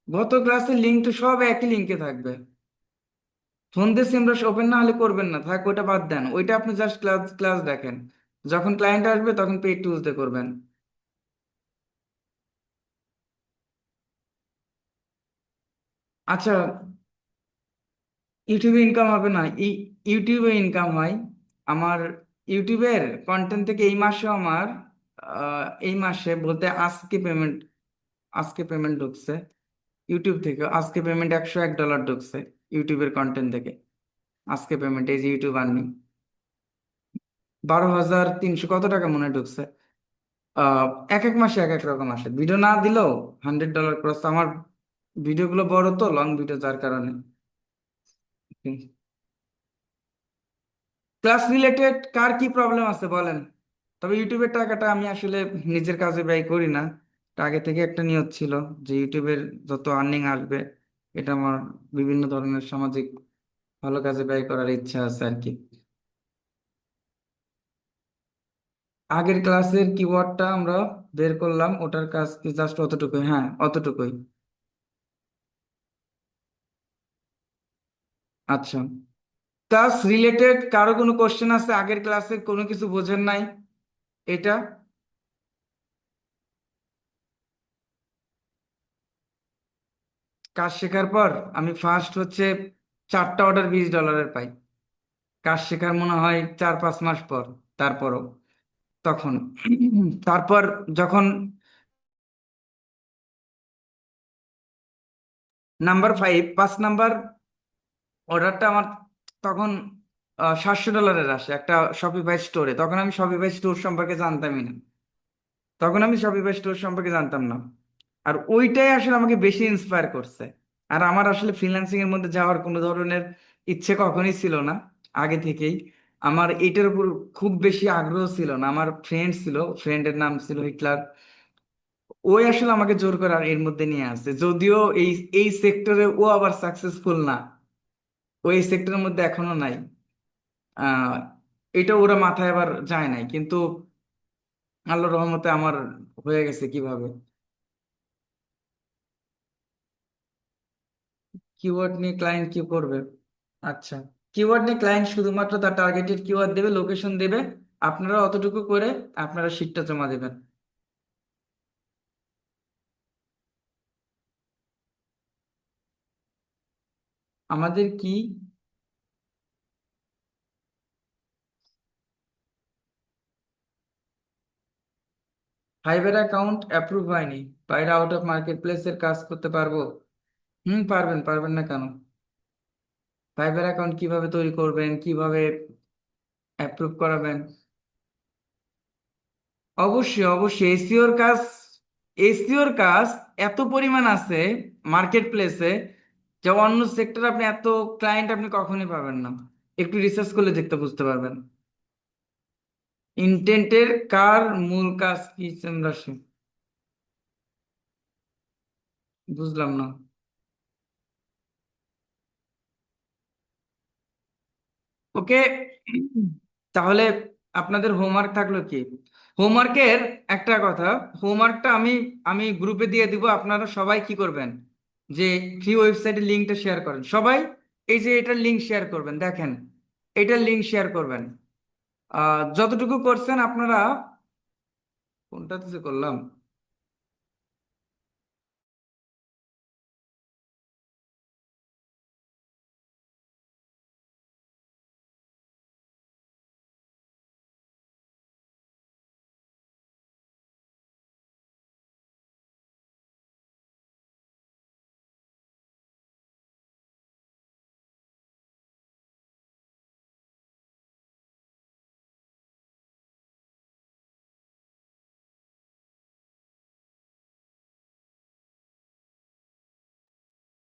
গত ক্লাসের লিঙ্কটা সব একই লিঙ্কে থাকবে। ফোন দিয়ে সিমরাস ওপেন না হলে করবেন না, থাক ওইটা বাদ দেন, ওইটা আপনি জাস্ট ক্লাস ক্লাস দেখেন। যখন ক্লায়েন্ট আসবে তখন পেইড টুলস দিয়ে করবেন। আচ্ছা, ইউটিউবে ইনকাম হবে না? ইউটিউবে ইনকাম হয় আমার। ইউটিউবের কন্টেন্ট থেকে এই মাসে আমার, এই মাসে বলতে আজকে পেমেন্ট ঢুকছে। ইউটিউব থেকে আজকে পেমেন্ট $101 ঢুকছে, ইউটিউবের কন্টেন্ট থেকে। আজকে পেমেন্ট, এই যে ইউটিউব আর্নিং, 12,300 কত টাকা মনে হয় ঢুকছে। আহ এক এক মাসে এক এক রকম আসে, ভিডিও না দিলেও $100 ক্রস। আমার ভিডিওগুলো বড় তো, লং ভিডিও, যার কারণে। ক্লাস রিলেটেড কার কি প্রবলেম আছে বলেন। তবে ইউটিউবের টাকাটা আমি আসলে নিজের কাজে ব্যয় করি না। এটা আগে থেকে একটা নিয়ত ছিল যে ইউটিউবের যত আর্নিং আসবে এটা আমার বিভিন্ন ধরনের সামাজিক ভালো কাজে ব্যয় করার ইচ্ছা আছে আর কি। আগের ক্লাসের কিওয়ার্ডটা আমরা বের করলাম, ওটার কাজ কি জাস্ট অতটুকুই, হ্যাঁ অতটুকুই। আচ্ছা, ক্লাস রিলেটেড কারো কোনো কোশ্চেন আছে? আগের ক্লাসে কোনো কিছু বোঝেন নাই এটা? কাজ শেখার পর আমি ফার্স্ট হচ্ছে 4টা অর্ডার $20 পাই। কাজ শেখার মনে হয় 4-5 মাস পর, তারপরও তখন তারপর যখন নাম্বার 5, 5 নাম্বার অর্ডারটা আমার তখন $700 আসে একটা শপিফাই স্টোরে। তখন আমি শপিফাই স্টোর সম্পর্কে জানতামই না। তখন আমি শপিফাই স্টোর সম্পর্কে জানতাম না। আর ওইটাই আসলে আমাকে বেশি ইন্সপায়ার করছে। আর আমার আসলে ফ্রিল্যান্সিং এর মধ্যে যাওয়ার কোনো ধরনের ইচ্ছে কখনোই ছিল না আগে থেকেই। আমার এটার উপর খুব বেশি আগ্রহ ছিল না। আমার ফ্রেন্ড ছিল, ফ্রেন্ডের নাম ছিল হিটলার। ওই আসলে আমাকে জোর করে আর এর মধ্যে নিয়ে আসছে, যদিও এই এই সেক্টরে ও আবার সাকসেসফুল না। ওই সেক্টরের মধ্যে এখনো নাই। আহ এটা ওরা মাথায় আবার যায় নাই, কিন্তু আল্লাহর রহমতে আমার হয়ে গেছে কিভাবে। কিওয়ার্ড নিয়ে ক্লায়েন্ট কি করবে? আচ্ছা, কিওয়ার্ড নিয়ে ক্লায়েন্ট শুধুমাত্র তার টার্গেটেড কিওয়ার্ড দেবে, লোকেশন দেবে, আপনারা অতটুকু করে আপনারা শিটটা জমা দেবেন। আমাদের কি? ফাইবার অ্যাকাউন্ট অ্যাপ্রুভ হয়নি, বাইরে আউট অফ মার্কেট প্লেসের কাজ করতে পারবো? হুম, পারবেন, পারবেন না কেন? ফাইবার অ্যাকাউন্ট কিভাবে তৈরি করবেন, কিভাবে অ্যাপ্রুভ করাবেন? অবশ্যই, অবশ্যই এসিওর কাজ। এসিওর কাজ এত পরিমাণ আছে মার্কেট প্লেসে, যে অন্য সেক্টরে আপনি এত ক্লায়েন্ট আপনি কখনোই পাবেন না। একটু রিসার্চ করলে দেখতে বুঝতে পারবেন। ইন্টেন্টের কার মূল কাজ কি আমরা বুঝলাম না। ওকে, তাহলে আপনাদের হোমওয়ার্ক থাকলো কি? হোমওয়ার্কের একটা কথা, হোমওয়ার্কটা আমি আমি গ্রুপে দিয়ে দিব। আপনারা সবাই কি করবেন, যে ফ্রি ওয়েবসাইটের লিঙ্কটা শেয়ার করেন সবাই। এই যে এটার লিঙ্ক শেয়ার করবেন, দেখেন এটার লিঙ্ক শেয়ার করবেন। যতটুকু করছেন আপনারা, কোনটাতে যে করলাম।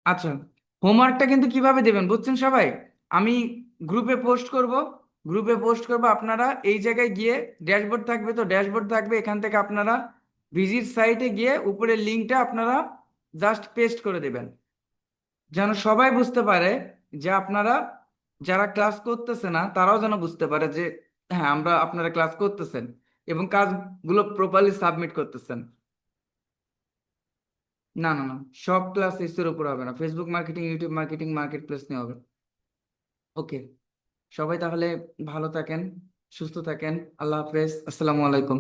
আচ্ছা, হোমওয়ার্কটা কিন্তু কিভাবে দেবেন বুঝছেন সবাই? আমি গ্রুপে পোস্ট করব, গ্রুপে পোস্ট করব। আপনারা এই জায়গায় গিয়ে ড্যাশবোর্ড থাকবে, তো ড্যাশবোর্ড থাকবে, এখান থেকে আপনারা ভিজিট সাইটে গিয়ে উপরের লিঙ্কটা আপনারা জাস্ট পেস্ট করে দেবেন, যেন সবাই বুঝতে পারে যে আপনারা, যারা ক্লাস করতেছে না তারাও যেন বুঝতে পারে যে হ্যাঁ আমরা, আপনারা ক্লাস করতেছেন এবং কাজগুলো প্রপারলি সাবমিট করতেছেন। না, না, না, সব ক্লাস এর উপর হবে না, Facebook marketing, YouTube marketing, market place নিয়ে হবে। ওকে, সবাই তাহলে ভালো থাকেন, সুস্থ থাকেন। আল্লাহ হাফেজ, আসসালামু আলাইকুম।